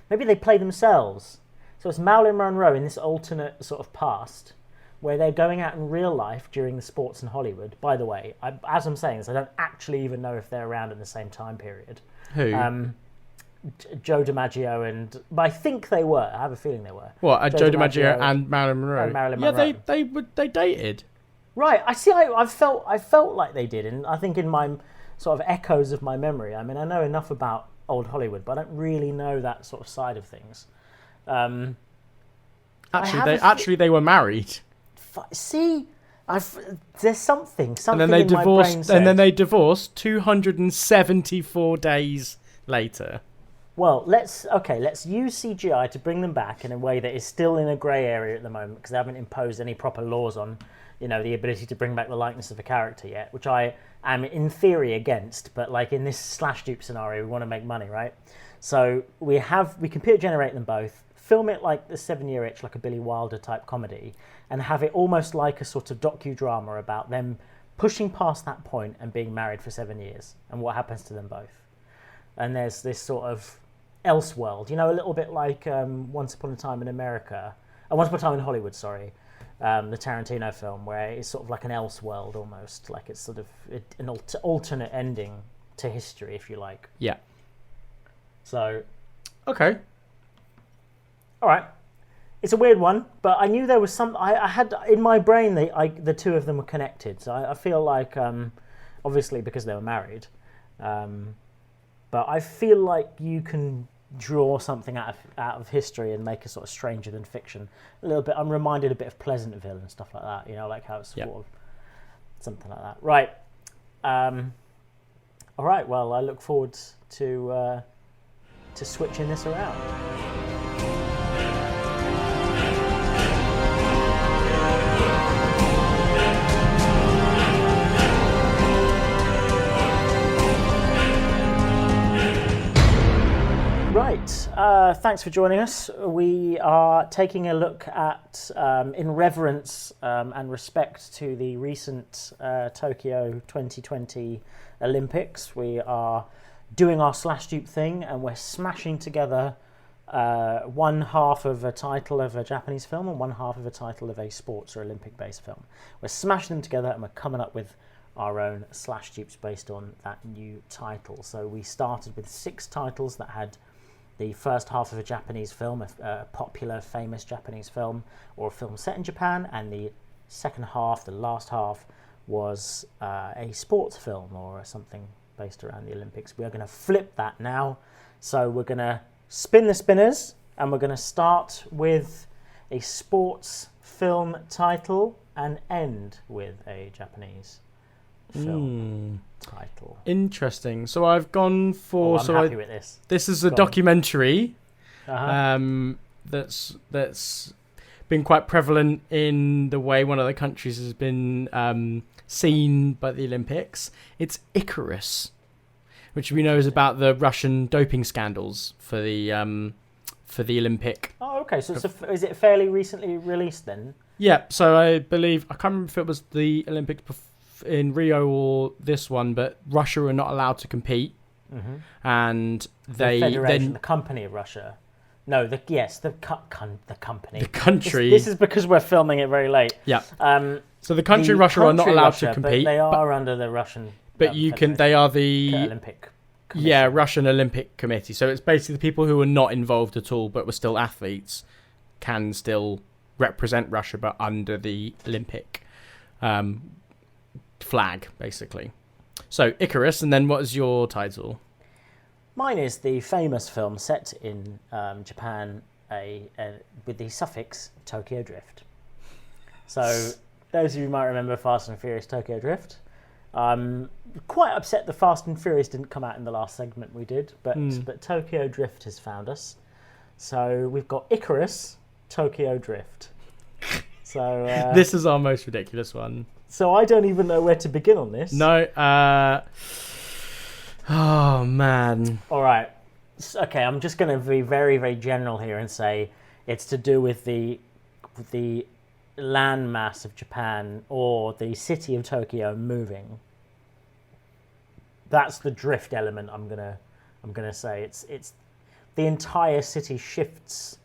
maybe they play themselves. So it's Marilyn Monroe in this alternate sort of past where they're going out in real life during the sports in Hollywood. By the way, as I'm saying this, I don't actually even know if they're around in the same time period. Who? Joe DiMaggio and... But I think they were. I have a feeling they were. What, Joe DiMaggio and Marilyn Monroe? And Marilyn Monroe. Yeah, they dated. Right. I see. I felt like they did, and I think in my sort of echoes of my memory. I mean, I know enough about old Hollywood, but I don't really know that sort of side of things. Actually, they were married. See, there's something and then they in divorced, my brain said. and then they divorced 274 days later. Well, let's use CGI to bring them back in a way that is still in a grey area at the moment because they haven't imposed any proper laws on, the ability to bring back the likeness of a character yet, which I am in theory against. But like in this slash dupe scenario, we want to make money, right? So we computer generate them both, film it like the 7-Year Itch, like a Billy Wilder type comedy, and have it almost like a sort of docudrama about them pushing past that point and being married for 7 years and what happens to them both. And there's this sort of Elseworld, a little bit like Once Upon a Time in America, Once Upon a Time in Hollywood, sorry, the Tarantino film, where it's sort of like an Elseworld almost, like it's sort of an alternate ending to history, if you like. Yeah. So. Okay. All right. It's a weird one, but I knew there was some. I had in my brain the two of them were connected, so I feel like obviously because they were married, but I feel like you can draw something out of history and make it sort of stranger than fiction. A little bit. I'm reminded a bit of Pleasantville and stuff like that. Like how it's sort of something like that. Right. All right. Well, I look forward to switching this around. Right, thanks for joining us. We are taking a look at, in reverence and respect to the recent Tokyo 2020 Olympics, we are doing our slash dupe thing and we're smashing together one half of a title of a Japanese film and one half of a title of a sports or Olympic-based film. We're smashing them together and we're coming up with our own slash dupes based on that new title. So we started with 6 titles that had the first half of a Japanese film, a popular, famous Japanese film, or a film set in Japan, and the second half, the last half, was a sports film or something based around the Olympics. We are going to flip that now. So we're going to spin the spinners, and we're going to start with a sports film title and end with a Japanese film title. Interesting. So I've gone for. I'm happy with this. This is a documentary that's been quite prevalent in the way one of the countries has been seen by the Olympics. It's Icarus, which we know is about the Russian doping scandals for the Olympic. Oh, okay. So is it fairly recently released then? Yeah. So I believe I can't remember if it was the Olympics in Rio or this one, but Russia are not allowed to compete, and the company of Russia. No, the company. The country. This is because we're filming it very late. Yeah. So the country Russia are not allowed to compete. But they are under the Russian. But you can. They are the Olympic. Commission. Yeah, Russian Olympic Committee. So it's basically the people who were not involved at all, but were still athletes, can still represent Russia, but under the Olympic flag, basically. So Icarus, and then what is your title? Mine is the famous film set in Japan with the suffix Tokyo Drift. So those of you who might remember Fast and Furious Tokyo Drift. Quite upset the Fast and Furious didn't come out in the last segment we did, but Tokyo Drift has found us. So we've got Icarus, Tokyo Drift. So this is our most ridiculous one. So I don't even know where to begin on this. No. Oh, man. All right. Okay, I'm just going to be very, very general here and say it's to do with the landmass of Japan or the city of Tokyo moving. That's the drift element. I'm gonna say it's the entire city shifts.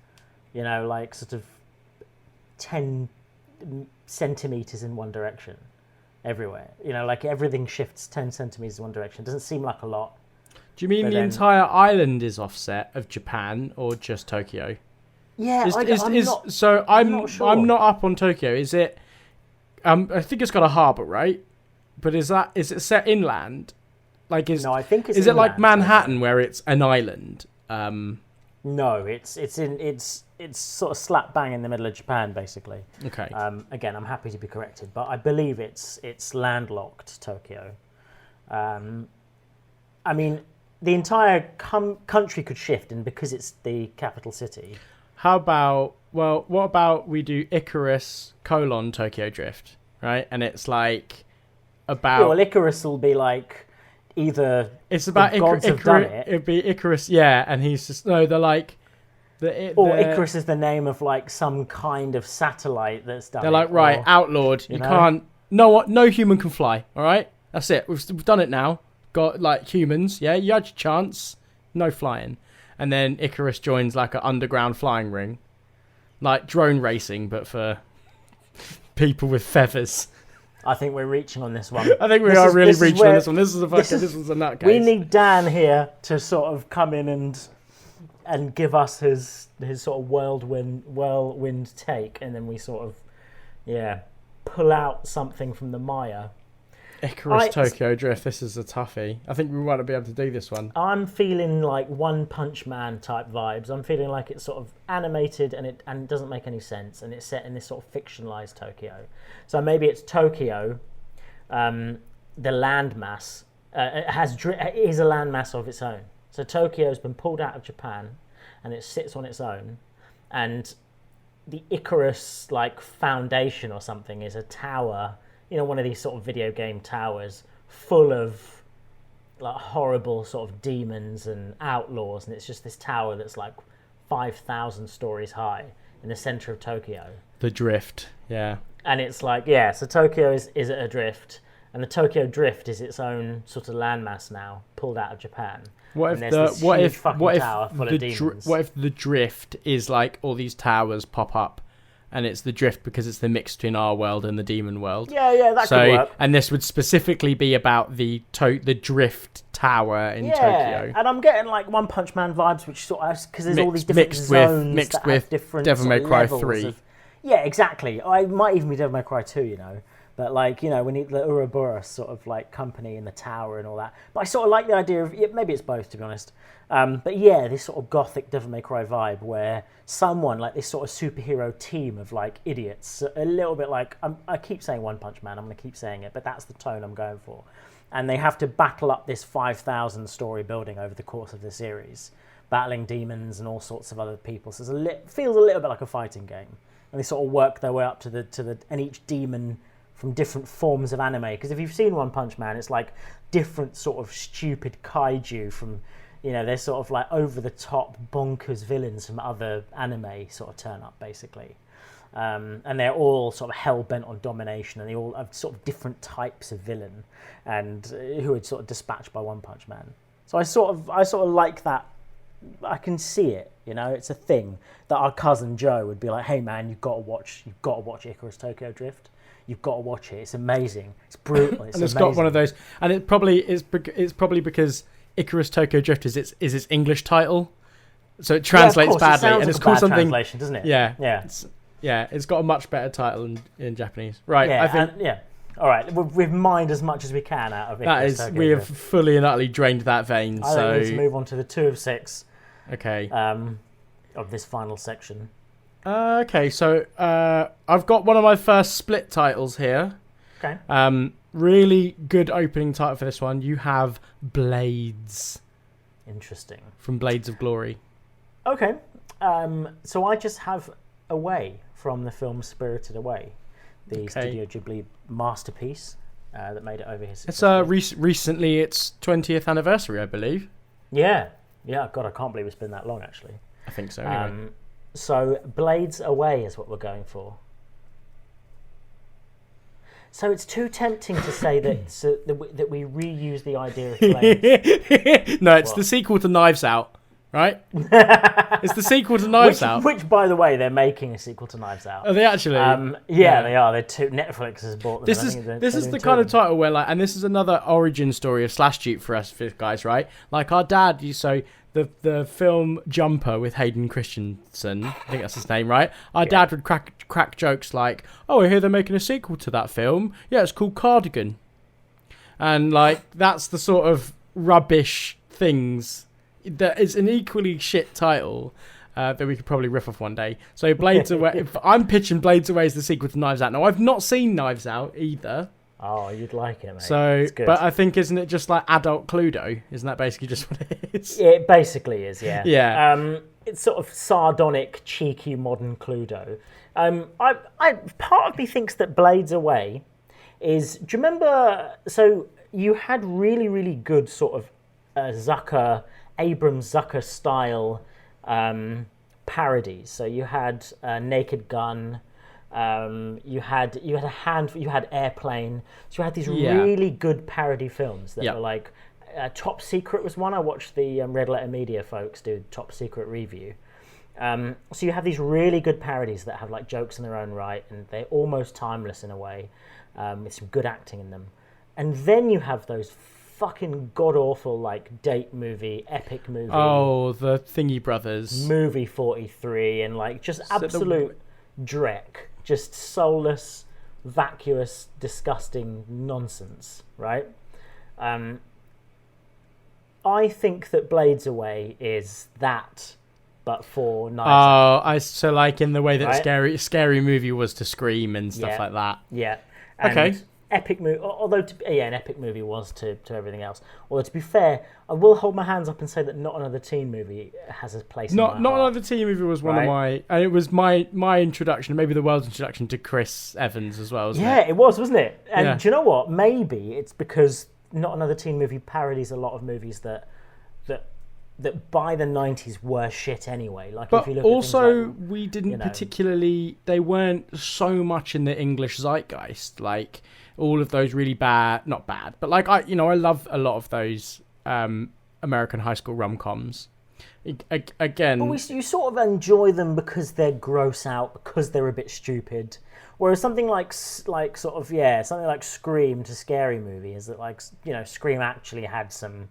Like sort of 10 centimeters in one direction everywhere. Like everything shifts 10 centimeters in one direction. It doesn't seem like a lot, Do you mean the entire island is offset of Japan or just Tokyo? Yeah, I'm not sure. I'm not up on Tokyo. Is it? I think it's got a harbour, right? But is it set inland? Like No, I think it's is it like inland, Manhattan where it's an island? No, it's sort of slap bang in the middle of Japan, basically. Okay. Again, I'm happy to be corrected, but I believe it's landlocked Tokyo. I mean, the entire country could shift, and because it's the capital city. How about, what about we do Icarus : Tokyo Drift, right? And it's like about... Yeah, well, Icarus will be like either it's about the gods have done it. It'd be Icarus, yeah, and he's just... No, they're like... Or Icarus is the name of like some kind of satellite that's done They're it. like, right, outlawed. You can't... No human can fly, all right? That's it. We've done it now. Got, like, humans, yeah? You had your chance. No flying. And then Icarus joins like an underground flying ring, like drone racing, but for people with feathers. I think we're reaching on this one. I think we are really reaching on this one. This was a nutcase. We need Dan here to sort of come in and give us his sort of whirlwind take, and then we sort of pull out something from the mire. Icarus Tokyo Drift, this is a toughie. I think we might be able to do this one. I'm feeling like One Punch Man type vibes. I'm feeling like it's sort of animated and it doesn't make any sense, and it's set in this sort of fictionalized Tokyo. So maybe it's Tokyo, the landmass. It is a landmass of its own. So Tokyo's been pulled out of Japan, and it sits on its own, and the Icarus like foundation or something is a tower. You know, one of these sort of video game towers full of like horrible sort of demons and outlaws, and it's just this tower that's like 5,000 stories high in the center of Tokyo. The drift, yeah. And it's like, so Tokyo is adrift, and the Tokyo Drift is its own sort of landmass now, pulled out of Japan. What if the drift is like all these towers pop up? And it's the drift because it's the mix between our world and the demon world. Yeah, that could work. And this would specifically be about the drift tower in Tokyo. And I'm getting like One Punch Man vibes, which sort of because there's all these different zones mixed that with have different Devil May Cry levels 3. Yeah, exactly. I might even be Devil May Cry 2, you know. But like, you know, we need the Ouroboros sort of like company in the tower and all that. But I sort of like the idea of maybe it's both, to be honest. But yeah, this sort of gothic Devil May Cry vibe where someone like this sort of superhero team of like idiots, a little bit like I keep saying One Punch Man, I'm going to keep saying it, but that's the tone I'm going for. And they have to battle up this 5,000 story building over the course of the series, battling demons and all sorts of other people. So it feels a little bit like a fighting game. And they sort of work their way up to the and each demon from different forms of anime. Because if you've seen One Punch Man, it's like different sort of stupid kaiju from, you know, they're sort of like over-the-top bonkers villains from other anime sort of turn up, basically. And they're all sort of hell-bent on domination, and they all have sort of different types of villain, and who are sort of dispatched by One Punch Man. So I sort of like that. I can see it, you know, it's a thing that our cousin Joe would be like, hey man, you've got to watch Icarus Tokyo Drift. You've got to watch it. It's amazing. It's brutal. It's and it's amazing. Got one of those. And it's probably because Icarus Tokyo Drift is its English title, so it translates badly. And it's called something, translation, doesn't it? Yeah. It's got a much better title in Japanese, right? Yeah, I think. All right, we've mined as much as we can out of Icarus Tokyo we have Drift. fully and utterly drained that vein. I think we need to move on to the 2 of 6. Okay. Of this final section. Okay, so I've got one of my first split titles here. Okay. Really good opening title for this one. You have Blades. Interesting. From Blades of Glory. Okay. So I just have Away from the film Spirited Away, the Studio Ghibli masterpiece that made it over here. It's recently its 20th anniversary, I believe. Yeah. God, I can't believe it's been that long, actually. I think so. Anyway. So Blades Away is what we're going for. So it's too tempting to say that we reuse the idea of Blades. No, it's the sequel to Knives Out. right? It's the sequel to Knives Out. Which, by the way, they're making a sequel to Knives Out. Are they actually? Yeah, they are. Netflix has bought them. This is the kind of title where, like, and this is another origin story of Slash Dupe for us guys, right? Like, our dad, the film Jumper with Hayden Christensen, I think that's his name, right? Our dad would crack jokes like, "Oh, I hear they're making a sequel to that film. Yeah, it's called Cardigan." And, like, that's the sort of rubbish things that is an equally shit title that we could probably riff off one day. So Blades Away, I'm pitching Blades Away as the sequel to Knives Out. Now, I've not seen Knives Out either. Oh, you'd like it, mate. So, it's good. But I think, isn't it just like adult Cluedo? Isn't that basically just what it is? It basically is, yeah. Yeah. It's sort of sardonic, cheeky, modern Cluedo. Part of me thinks that Blades Away is... Do you remember... So you had really, really good sort of Abrams Zucker style parodies. So you had Naked Gun... you had Airplane, so you had these really good parody films that were like Top Secret was one. I watched the Red Letter Media folks do Top Secret review. So you have these really good parodies that have like jokes in their own right, and they're almost timeless in a way, with some good acting in them. And then you have those fucking god awful like date movie, epic movie. Oh, the Thingy Brothers, movie 43, and like just absolute dreck. Just soulless, vacuous, disgusting nonsense, right? I think that Blades Away is that, but for Knives Out. So like in the way that Scary Movie was to Scream and stuff like that. Yeah. And okay. Epic movie, although an epic movie was to everything else. Although to be fair, I will hold my hands up and say that Not Another Teen Movie has a place. Not in my heart. Another Teen Movie was one of my, and it was my introduction, maybe the world's introduction to Chris Evans as well. Wasn't it? And do you know what? Maybe it's because Not Another Teen Movie parodies a lot of movies that by the 90s were shit anyway. Like, but if you look also at things like, we didn't particularly. They weren't so much in the English zeitgeist. Like all of those really bad, not bad, but like I love a lot of those American high school rom-coms. Again, but you sort of enjoy them because they're gross out, because they're a bit stupid. Whereas something like something like Scream to Scary Movie is that, like, Scream actually had some.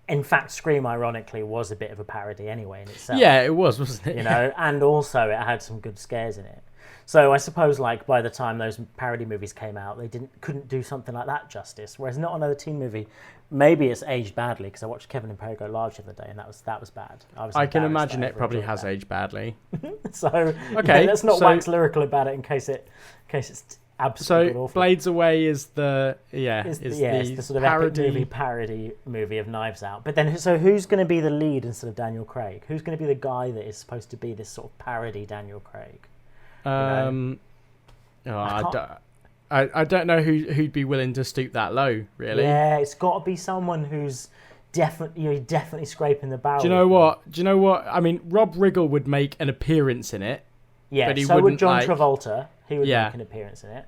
In fact, Scream, ironically, was a bit of a parody anyway in itself. Yeah, it was, wasn't it? And also it had some good scares in it. So I suppose, like, by the time those parody movies came out, they couldn't do something like that justice. Whereas Not Another Teen Movie, maybe it's aged badly, because I watched Kevin and Perry Go Large the other day, and that was bad. I can imagine it probably has aged badly. So okay, let's not wax lyrical about it in case it's absolutely awful. Blades Away is the sort of parody. epic parody movie of Knives Out. But then, so who's going to be the lead instead of Daniel Craig? Who's going to be the guy that is supposed to be this sort of parody Daniel Craig? I don't know who'd be willing to stoop that low, really. Yeah, it's got to be someone who's definitely scraping the barrel. Do you know what? I mean, Rob Riggle would make an appearance in it. Yeah, but he so would wouldn't, John Travolta. He would make an appearance in it.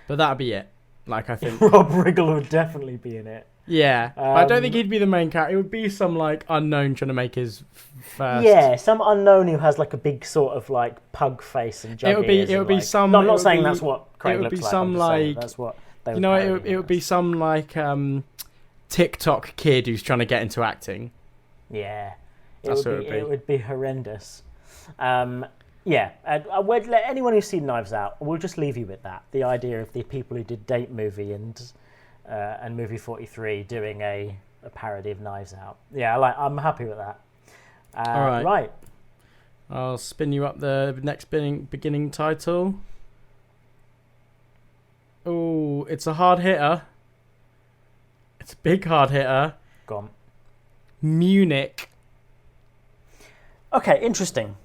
But that'd be it. Like, I think Rob Riggle would definitely be in it. Yeah, but I don't think he'd be the main character. It would be some like unknown trying to make his first. Yeah, some unknown who has like a big sort of like pug face and jug ears. It would be some. No, I'm not saying that's what Craig looks like. It would be some like. That's what they would. It would be some like TikTok kid who's trying to get into acting. Yeah, it would be horrendous. Yeah, let anyone who's seen Knives Out, we'll just leave you with that. The idea of the people who did Date Movie and Movie 43 doing a parody of Knives Out. Yeah, I'm happy with that. All right. Right. I'll spin you up the next beginning title. Oh, it's a hard hitter. It's a big hard hitter. Gone. Munich. Okay, interesting.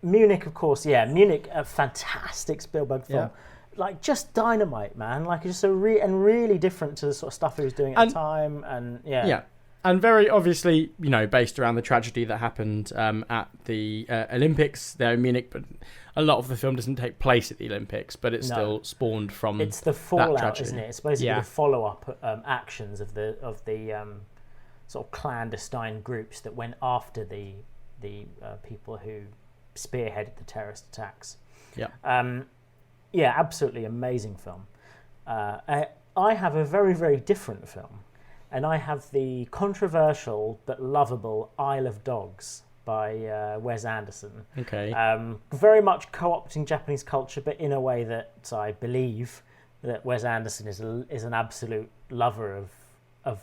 Munich, of course, yeah. Munich, a fantastic Spielberg film. Yeah. Like, just dynamite, man. Like, just really different to the sort of stuff he was doing at the time. And yeah. And very obviously, based around the tragedy that happened at the Olympics there in Munich. But a lot of the film doesn't take place at the Olympics, but it's still spawned from. It's the fallout, isn't it? It's supposed to be the follow-up actions of the sort of clandestine groups that went after the people who spearheaded the terrorist attacks. Absolutely amazing film. I have a very, very different film, and I have the controversial but lovable Isle of Dogs by Wes Anderson. Okay. Very much co-opting Japanese culture, but in a way that I believe that Wes Anderson is an absolute lover of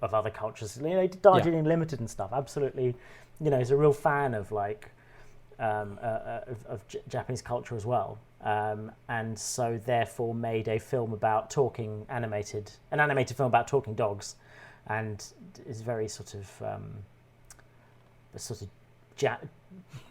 other cultures. You know, he did Darjeeling Limited and stuff. Absolutely, you know, he's a real fan of Japanese culture as well. And so therefore made a film about an animated film about talking dogs, and is very sort of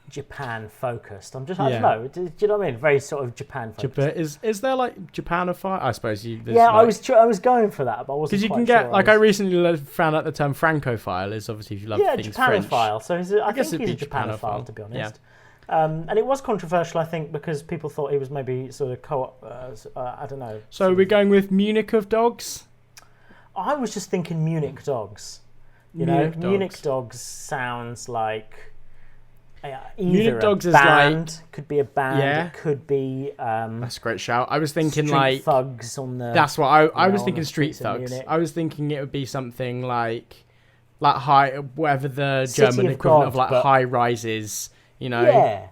Japan focused. I don't know. Do you know what I mean? Very sort of Japan focused. Is there like Japanify? I suppose you. I was going for that, but I wasn't. Because you can get I recently found out the term Francophile is obviously if you love things French. Japanophile. So I think he's a Japanophile, to be honest. And it was controversial, I think, because people thought he was maybe sort of I don't know. So we're going with Munich of dogs? I was just thinking Munich dogs. Munich dogs sounds like either dogs a band, could be a band, it could be... that's a great shout. I was thinking street thugs on the... That's what I was thinking, street thugs. I was thinking it would be something like high, whatever the German equivalent of high rises... You know,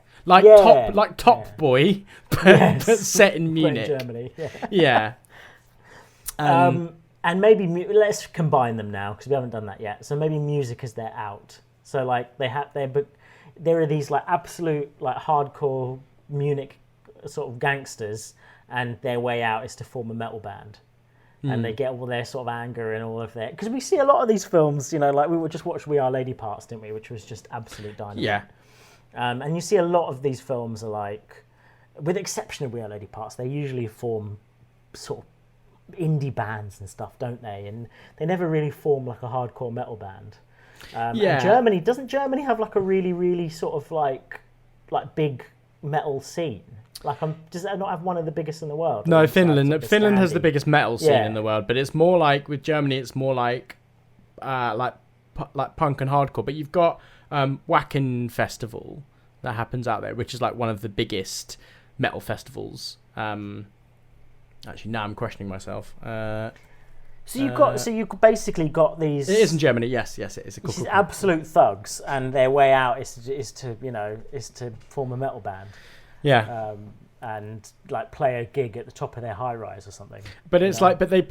Top Boy, but set in Munich, Germany. And maybe let's combine them now because we haven't done that yet. So maybe music is their out. So like there are these like absolute like hardcore Munich sort of gangsters, and their way out is to form a metal band. And they get all their sort of anger and all of that. Because we see a lot of these films, you know, like we just watched We Are Lady Parts, didn't we? Which was just absolute dynamite. Yeah. And you see a lot of these films are like, with the exception of We Are Lady Parts, they usually form sort of indie bands and stuff, don't they? And they never really form like a hardcore metal band. And doesn't Germany have like a really, really sort of like big metal scene? Does that not have one of the biggest in the world? No, Finland. Finland has the biggest metal scene in the world, but it's more like with Germany, it's more like punk and hardcore. But you've got Wacken Festival that happens out there, which is like one of the biggest metal festivals. Actually, now I'm questioning myself. So you've basically got these. It is in Germany. Yes, it is. These absolute thugs, and their way out is to form a metal band. Yeah. And like play a gig at the top of their high rise or something. But it's like, but they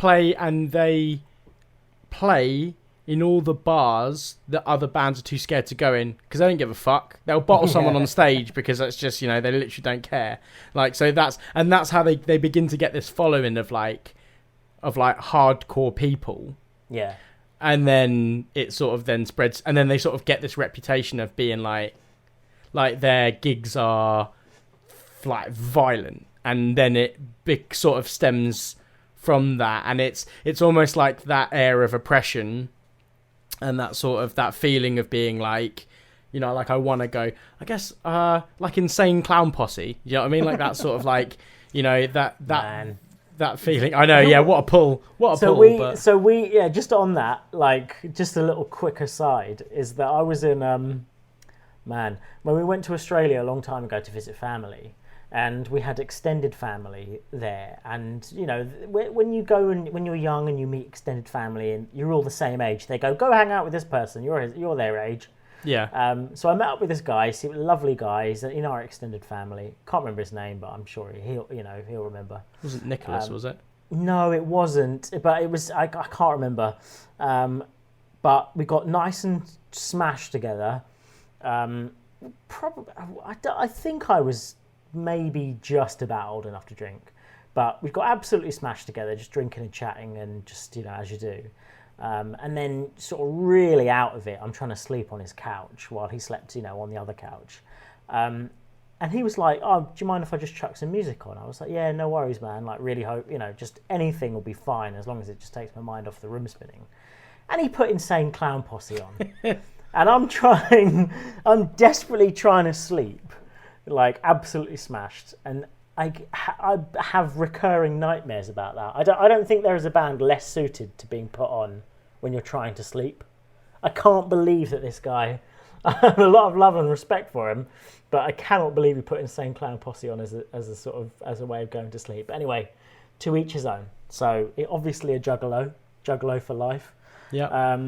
play in all the bars that other bands are too scared to go in because they don't give a fuck. They'll bottle someone on stage because that's just, you know, they literally don't care. Like, so that's how they begin to get this following of hardcore people. Yeah. And then it sort of then spreads, and then they sort of get this reputation of being like their gigs are like violent, and then it sort of stems from that, and it's almost like that air of oppression. And that sort of that feeling of being like, you know, like I want to go, I guess, like Insane Clown Posse. You know what I mean? Like that sort of like, you know, that feeling. I know, yeah. What a pull! So we just on that, like, just a little quick aside is that I was in when we went to Australia a long time ago to visit family. And we had extended family there, and you know when you go and when you're young and you meet extended family and you're all the same age, they go hang out with this person. You're their age. Yeah. So I met up with this guy. He's a lovely guy. He's in our extended family. Can't remember his name, but I'm sure he'll remember. Wasn't Nicholas? Was it? No, it wasn't. But it was. I can't remember. But we got nice and smashed together. Probably. I think I was maybe just about old enough to drink, but we got absolutely smashed together, just drinking and chatting and just, you know, as you do. And then sort of really out of it, I'm trying to sleep on his couch while he slept, you know, on the other couch. And he was like, oh, do you mind if I just chuck some music on? I was like, yeah, no worries, man. Like, really hope, you know, just anything will be fine as long as it just takes my mind off the room spinning. And he put Insane Clown Posse on. And I'm desperately trying to sleep. Like absolutely smashed, and I have recurring nightmares about that. I don't think there is a band less suited to being put on when you're trying to sleep. I can't believe that this guy. I have a lot of love and respect for him, but I cannot believe he put Insane Clown Posse on as a way of going to sleep. But anyway, to each his own. So obviously a juggalo for life. Yeah.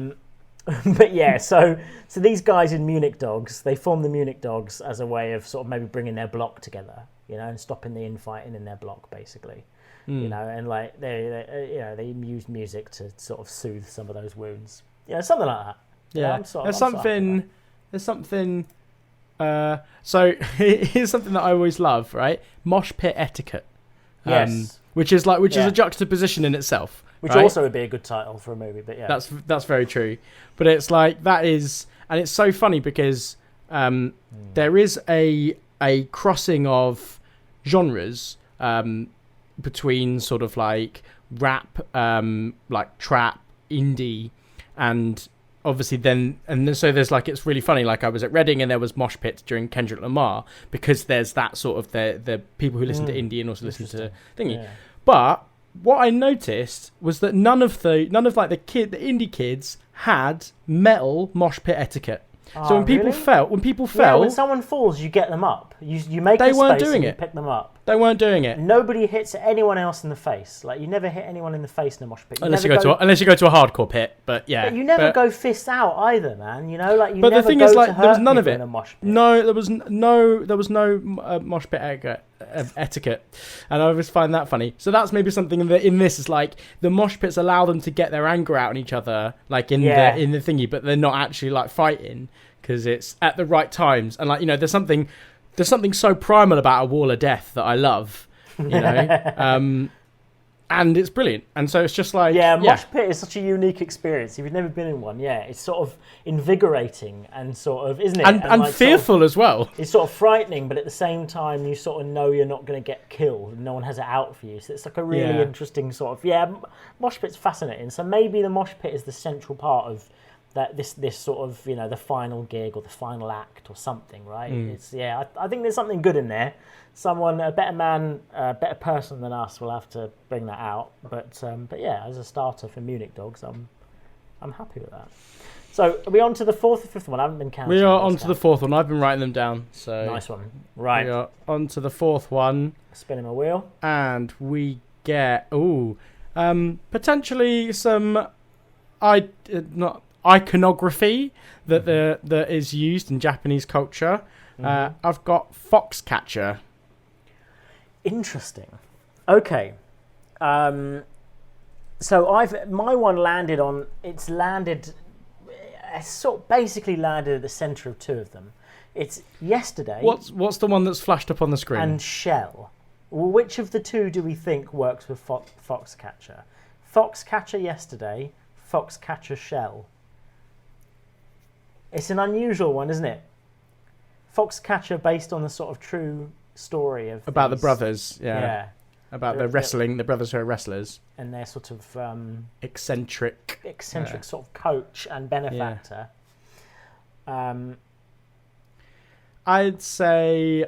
But yeah, so these guys in Munich Dogs, they form the Munich Dogs as a way of sort of maybe bringing their block together, and stopping the infighting in their block, basically. And like they use music to sort of soothe some of those wounds. Something like that. Yeah, there's something. So here's something that I always love, right? Mosh pit etiquette. Yes. Which is a juxtaposition in itself. Which right? also would be a good title for a movie, but yeah. That's very true. But it's like that is, and it's so funny because there is a crossing of genres between sort of like rap, like trap, indie, and obviously so there's like, it's really funny, like I was at Reading and there was mosh pits during Kendrick Lamar, because there's that sort of the people who listen to indie and also listen to thingy. Yeah. But what I noticed was that none of the indie kids had metal mosh pit etiquette. So when people fell, when someone falls, you get them up. You make a space and you pick them up. They weren't doing it. Nobody hits anyone else in the face. Like, you never hit anyone in the face in a mosh pit. Unless you go to a hardcore pit, but yeah. But you never go fists out either, man. Like you. But never the thing go is, to like, there was hurt none of people it. in a mosh pit. No, there was no mosh pit etiquette, and I always find that funny. So that's maybe something in this is like the mosh pits allow them to get their anger out on each other, like in the thingy, but they're not actually like fighting because it's at the right times. And like, there's something so primal about a wall of death that I love, and it's brilliant. And so it's just like mosh pit is such a unique experience. If you've never been in one, it's sort of invigorating and sort of, isn't it? And like fearful as well. It's sort of frightening, but at the same time, you sort of know you're not going to get killed and no one has it out for you. So it's like a really interesting sort of mosh pit's fascinating. So maybe the mosh pit is the central part of that this sort of the final gig or the final act or something, right? It's I think there's something good in there. Someone, a better person than us will have to bring that out. But yeah, as a starter for Munich Dogs, I'm happy with that. So are we on to the fourth or fifth one? I haven't been counting. We are on to the fourth one. I've been writing them down. So nice one. Right. We are on to the fourth one. Spinning my wheel. And we get potentially some iconography that is used in Japanese culture. I've got Foxcatcher. Interesting. Okay. So my one landed on. It's sort of basically landed at the centre of two of them. It's Yesterday. What's the one that's flashed up on the screen? And Shell. Well, which of the two do we think works with Foxcatcher? Foxcatcher Yesterday, Foxcatcher Shell. It's an unusual one, isn't it? Foxcatcher based on the sort of true story of about the brothers, about the wrestling, the brothers who are wrestlers, and their sort of eccentric sort of coach and benefactor. I'd say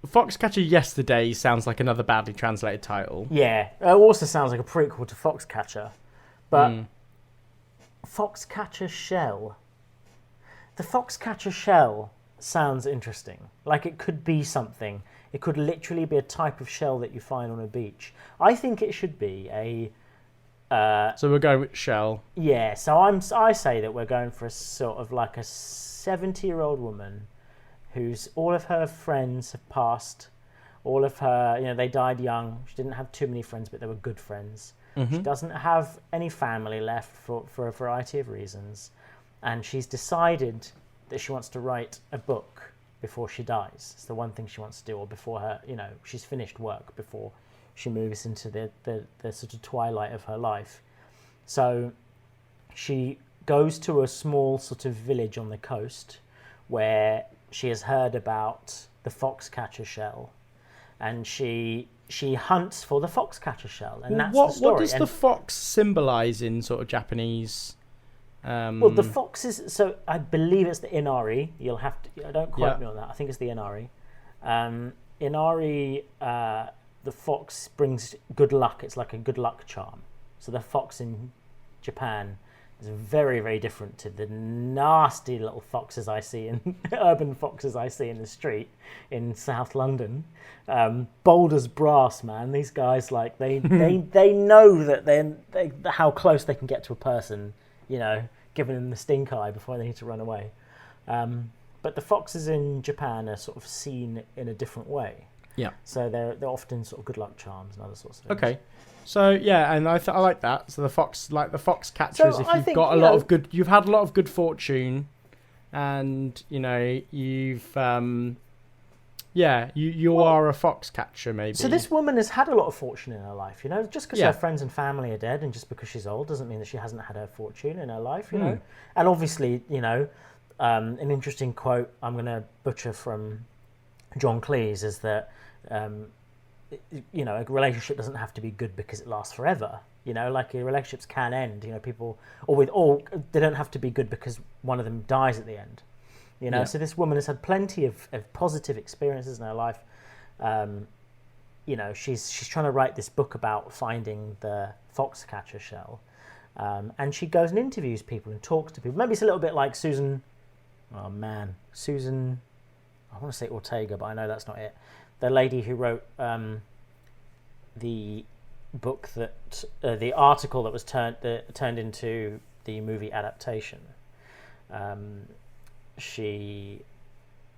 Foxcatcher Yesterday sounds like another badly translated title. Yeah, it also sounds like a prequel to Foxcatcher, but Foxcatcher Shell. The Foxcatcher Shell sounds interesting. Like it could be something. It could literally be a type of shell that you find on a beach. I think it should be a... so we're going with shell. Yeah, so I say that we're going for a sort of like a 70-year-old woman whose all of her friends have passed. All of her, they died young. She didn't have too many friends, but they were good friends. She doesn't have any family left for a variety of reasons. And she's decided that she wants to write a book before she dies. It's the one thing she wants to do, or before her, she's finished work before she moves into the sort of twilight of her life. So she goes to a small sort of village on the coast where she has heard about the Foxcatcher shell, and she hunts for the Foxcatcher shell, and that's the story. What does the fox symbolize in sort of Japanese? Well, the fox is, so I believe it's the Inari. You'll have to, don't quote me on that. I think it's the Inari. Inari, the fox brings good luck. It's like a good luck charm. So the fox in Japan It's very, very different to the nasty little foxes I see in urban foxes I see in the street in South London. Bold as brass, man. These guys, like they know that they how close they can get to a person, giving them the stink eye before they need to run away. But the foxes in Japan are sort of seen in a different way. Yeah. So they're often sort of good luck charms and other sorts of things. Okay. So yeah, and I like that. So the fox catchers, So if I you've think, got you've had a lot of good fortune, and you've you are a fox catcher maybe. So this woman has had a lot of fortune in her life, just because Yeah. her friends and family are dead, and just because she's old doesn't mean that she hasn't had her fortune in her life, And obviously, an interesting quote I'm going to butcher from John Cleese is that, a relationship doesn't have to be good because it lasts forever. Like relationships can end. People, or they don't have to be good because one of them dies at the end. Yeah. So this woman has had plenty of positive experiences in her life. She's trying to write this book about finding the foxcatcher shell, and she goes and interviews people and talks to people. Maybe it's a little bit like Susan. I want to say Ortega, but I know that's not it. The lady who wrote the book that the article that was turned into the movie adaptation. She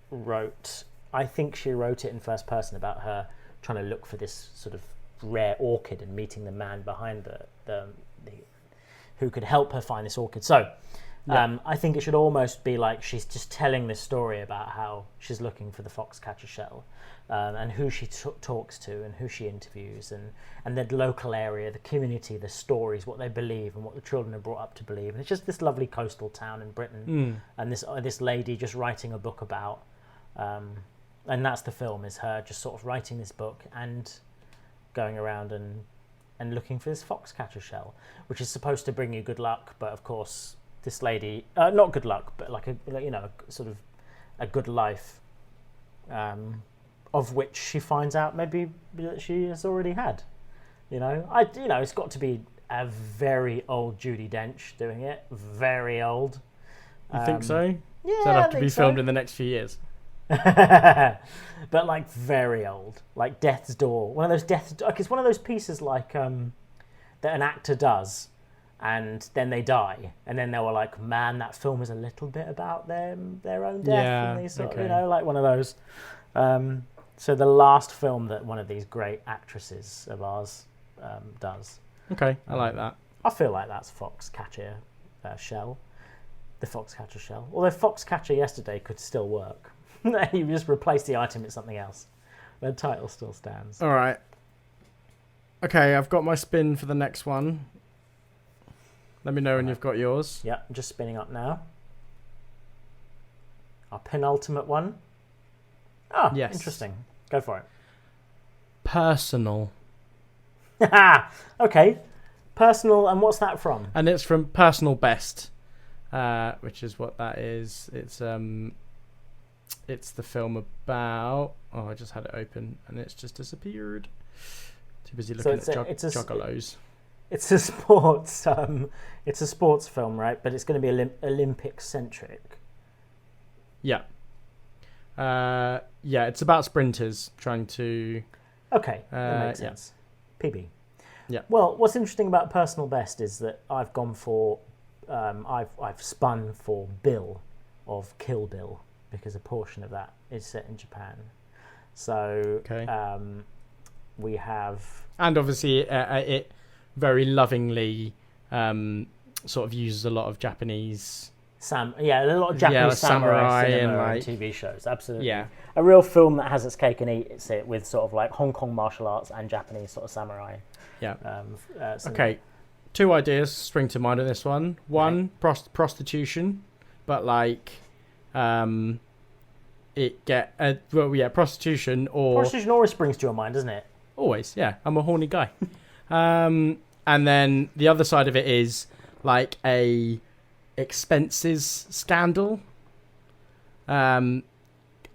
wrote it in first person about her trying to look for this sort of rare orchid and meeting the man behind the who could help her find this orchid. So I think it should almost be like she's just telling this story about how she's looking for the foxcatcher shell, and who she talks to and who she interviews, and the local area, the community, the stories, what they believe and what the children are brought up to believe. And it's just this lovely coastal town in Britain, and this lady just writing a book about, and that's the film, is her just sort of writing this book and going around and looking for this foxcatcher shell, which is supposed to bring you good luck, but of course this lady, not good luck, but like sort of a good life, of which she finds out maybe that she has already had. It's got to be a very old Judi Dench doing it, very old. You think so? Yeah, so it'll have to be filmed in the next few years. But like very old, like Death's Door, it's one of those pieces like that an actor does, and then they die, and then they were like, man, that film is a little bit about their own death, and they sort of, like one of those. So the last film that one of these great actresses of ours does. Okay, I like that. I feel like that's Foxcatcher shell, the Foxcatcher shell. Although Foxcatcher yesterday could still work. You just replace the item with something else. The title still stands. All right. Okay, I've got my spin for the next one. Let me know when you've got yours. Yeah, I'm just spinning up now. Our penultimate one. Oh, yes. Interesting. Go for it. Personal. Okay. Personal, and what's that from? And it's from Personal Best, which is what that is. It's the film about... Oh, I just had it open and it's just disappeared. Too busy looking at juggalos. It's a sports. It's a sports film, right? But it's going to be Olympic centric. Yeah. It's about sprinters trying to. Okay, that makes sense. Yeah. PB. Yeah. Well, what's interesting about Personal Best is that I've gone for, I've spun for Bill of Kill Bill, because a portion of that is set in Japan. So we have, and obviously it very lovingly sort of uses a lot of Japanese. A lot of Japanese samurai cinema and TV shows. Absolutely. Yeah. A real film that has its cake and eats it with sort of like Hong Kong martial arts and Japanese sort of samurai. Yeah. Okay. 2 ideas spring to mind on this one. One, prostitution, but like, prostitution or... Prostitution always springs to your mind, doesn't it? Always, yeah. I'm a horny guy. And then the other side of it is like a expenses scandal. And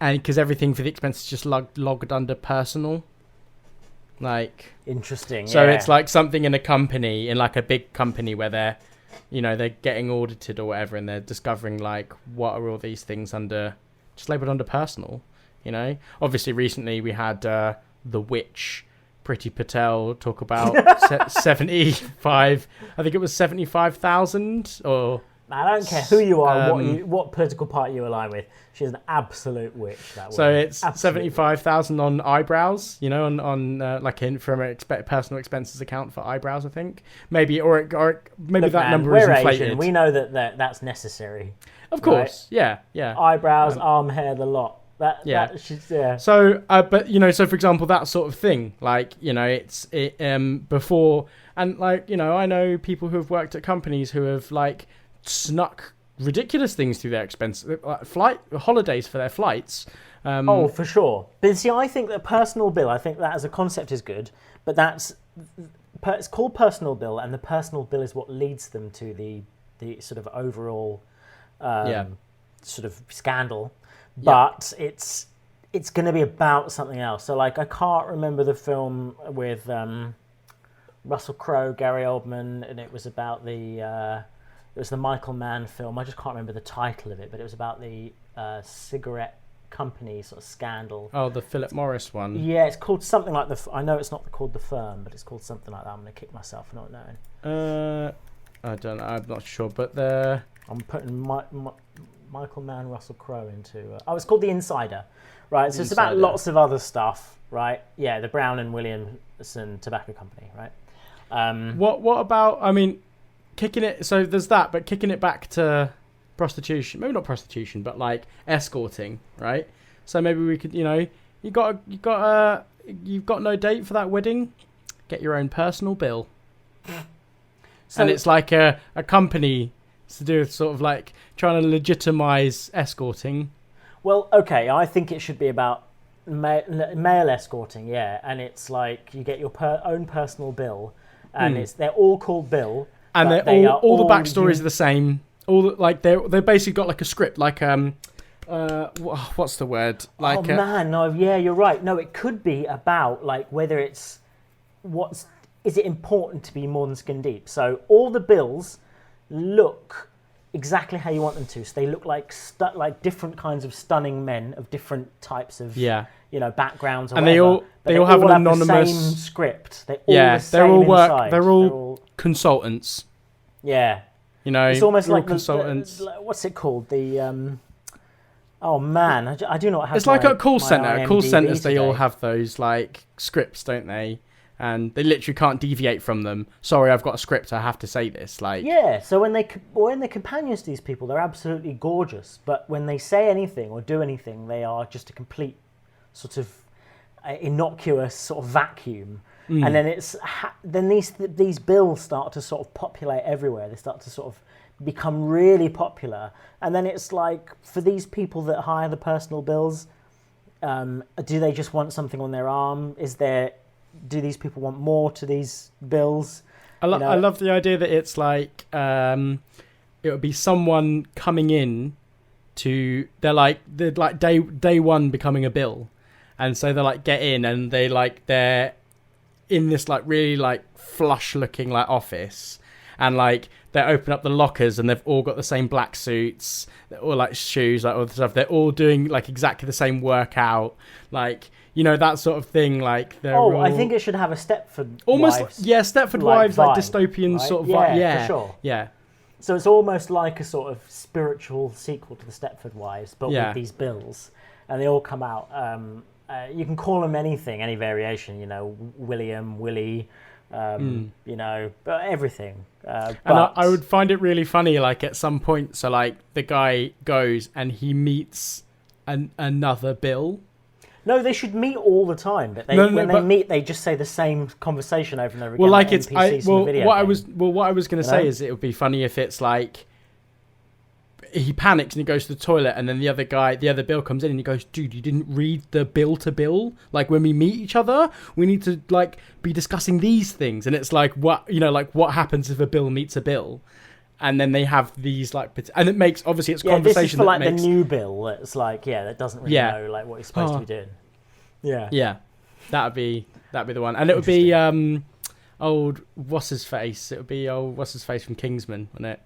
because everything for the expenses is just logged under personal. Like... Interesting, So it's like something in a company, in like a big company where they're they're getting audited or whatever, and they're discovering like what are all these things just labeled under personal. Obviously recently we had the witch Priti Patel talk about 75. I think it was 75,000 or. I don't care who you are, what political party you align with. She's an absolute witch. That so woman. it's 75,000 on eyebrows, on from an personal expenses account for eyebrows, I think. Maybe or maybe Look, that man, number is we're inflated. Asian. We know that's necessary. Of course, right? yeah. Eyebrows, arm hair, the lot. Yeah. So, but so for example, that sort of thing, like it's before, and like I know people who have worked at companies who have like snuck ridiculous things through their expense, holidays for their flights. Oh, for sure. But see, I think that personal bill, I think that as a concept is good, but it's called personal bill, and the personal bill is what leads them to the sort of overall sort of scandal. But it's going to be about something else. So like I can't remember the film with Russell Crowe, Gary Oldman, and it was about it was the Michael Mann film. I just can't remember the title of it, but it was about the cigarette company sort of scandal. Oh, the Philip Morris one. Yeah, it's called something like I know it's not called The Firm, but it's called something like that. I'm going to kick myself for not knowing. I don't know. I'm not sure, but I'm putting Michael Mann, Russell Crowe into. It's called The Insider, right? So it's about lots of other stuff, right? Yeah, the Brown and Williamson Tobacco Company, right? What about? I mean, kicking it. So there's that, but kicking it back to prostitution. Maybe not prostitution, but like escorting, right? So maybe we could, you've got no date for that wedding. Get your own personal bill. So, and it's like a company to do with sort of like trying to legitimize escorting. Well, okay, I think it should be about male escorting, yeah. And it's like you get your own personal bill, and they're all called Bill, and all the backstories are the same. They basically got like a script, like what's the word? Like no, yeah, you're right. No, it could be about like whether it's is it important to be more than skin deep. So all the bills look exactly how you want them to. So they look like different kinds of stunning men of different types of backgrounds, or and whatever. they all have an anonymous the same script. They're all consultants. Yeah, it's almost like consultants. What's it called? The oh man, I do not have. It's like a call center. At call centers, today. They all have those like scripts, don't they? And they literally can't deviate from them. Sorry, I've got a script. I have to say this. So when they're companions to these people, they're absolutely gorgeous. But when they say anything or do anything, they are just a complete sort of innocuous sort of vacuum. And then these bills start to sort of populate everywhere. They start to sort of become really popular. And then it's like for these people that hire the personal bills, do they just want something on their arm? Do these people want more to these bills? I love the idea that it's like it would be someone coming in they're day one becoming a bill, and so they like get in and they're in this like really like flush looking like office, and like they open up the lockers and they've all got the same black suits, they're all like shoes, like all the stuff. They're all doing like exactly the same workout, like. That sort of thing, like they're all... I think it should have a Stepford almost Wives, Stepford Wives, like vibe, dystopian right? sort of vibe. Yeah, for sure. Yeah. So it's almost like a sort of spiritual sequel to the Stepford Wives, but with these bills, and they all come out. You can call them anything, any variation. William, Willie, but everything. And I would find it really funny, like at some point. So like the guy goes and he meets another Bill. No, they should meet all the time. But when they meet, they just say the same conversation over and over again. Well, like what I was going to say is it would be funny if it's like he panics and he goes to the toilet, and then the other Bill comes in and he goes, "Dude, you didn't read the bill to bill. Like when we meet each other, we need to like be discussing these things." And it's like what happens if a Bill meets a Bill. And then they have these and it makes obviously it's conversation. This is for the new Bill. That's like that doesn't really know like what he's supposed to be doing. Yeah, that'd be the one, and it would be old what's his face. It would be old what's his face from Kingsman, wouldn't it?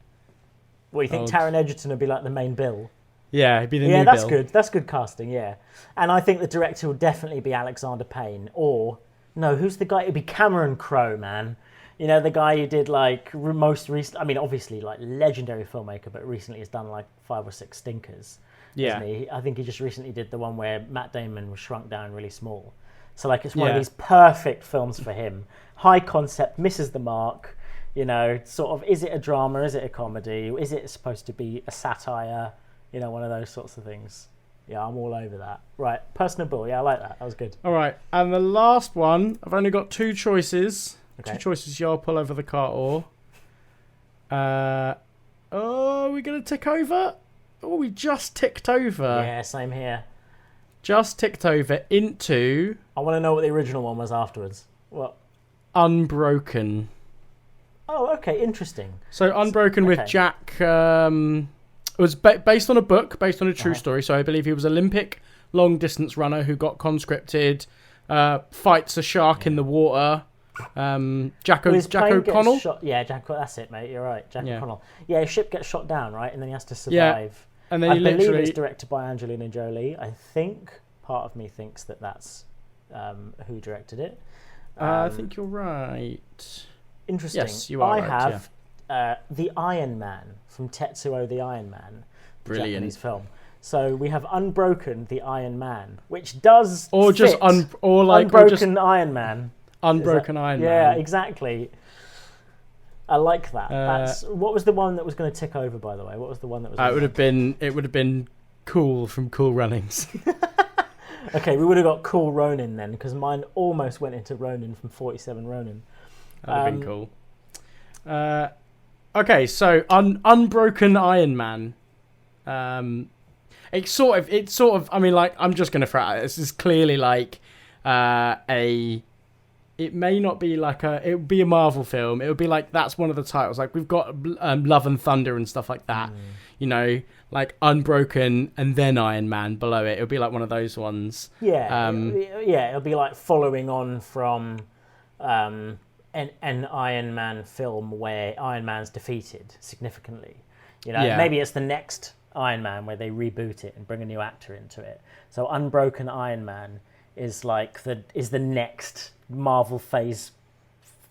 Well, you think Taron Egerton would be like the main Bill? Yeah, he'd be the new Yeah, that's Bill. good. That's good casting. Yeah, and I think the director will definitely be Alexander Payne, or no, who's the guy? It'd be Cameron Crowe, man. You know, the guy who did like most recent. I mean, obviously, like legendary filmmaker, but recently has done like 5 or 6 stinkers. Yeah, Isn't he? I think he just recently did the one where Matt Damon was shrunk down really small. So like, it's one of these perfect films for him. High concept, misses the mark. You know, sort of, is it a drama? Is it a comedy? Is it supposed to be a satire? You know, one of those sorts of things. Yeah, I'm all over that. Right, Personal Bill. Yeah, I like that. That was good. All right, and the last one, I've only got 2 choices. Okay. 2 choices y'all pull over the cart or. Are we going to tick over? Oh, we just ticked over. Yeah, same here. Just ticked over into I want to know what the original one was afterwards. What? Unbroken. Oh, okay, interesting. So Unbroken with Jack. It was based on a book, based on a true story. So I believe he was Olympic long distance runner who got conscripted, fights a shark in the water. Jack O'Connell. Yeah, that's it, mate. You're right, Jack O'Connell. Yeah, his ship gets shot down, right, and then he has to survive. Yeah. And then I believe it's directed by Angelina Jolie. I think part of me thinks that's who directed it. I think you're right. Interesting. Yes, you are. I have the Iron Man from Tetsuo the Iron Man, the Japanese film. So we have Unbroken the Iron Man, which does Unbroken Iron Man. Unbroken Iron Man. Yeah, exactly. I like that. What was the one that was going to tick over? By the way, what was the one that was? It would have been Cool from Cool Runnings. Okay, we would have got Cool Ronin then, because mine almost went into Ronin from 47 Ronin. That'd have been cool. Okay, so Unbroken Iron Man. It's sort of. I mean, like, I'm just gonna throw it out. This is clearly like It may not be like it would be a Marvel film. It would be like, that's one of the titles. Like, we've got Love and Thunder and stuff like that. You know, like Unbroken and then Iron Man below it. It would be like one of those ones. Yeah, it'll be like following on from an Iron Man film where Iron Man's defeated significantly. You know, maybe it's the next Iron Man where they reboot it and bring a new actor into it. So Unbroken Iron Man is like the next Marvel Phase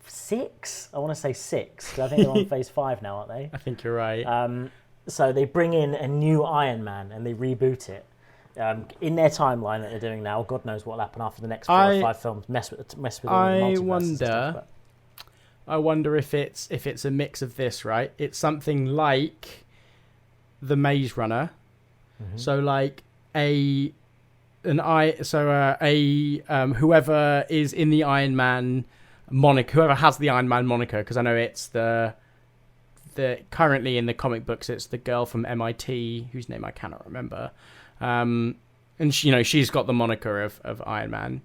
6. I want to say 6 because I think they're on Phase 5 now, aren't they? I think you're right. So they bring in a new Iron Man and they reboot it in their timeline that they're doing now. God knows what'll happen after the next 4 or 5 films. Mess with all the multiverse and stuff, I wonder if it's a mix of this, right? It's something like the Maze Runner, so like whoever is in the Iron Man moniker, whoever has the Iron Man moniker, because I know it's the currently in the comic books it's the girl from MIT whose name I cannot remember, and she's got the moniker of Iron Man.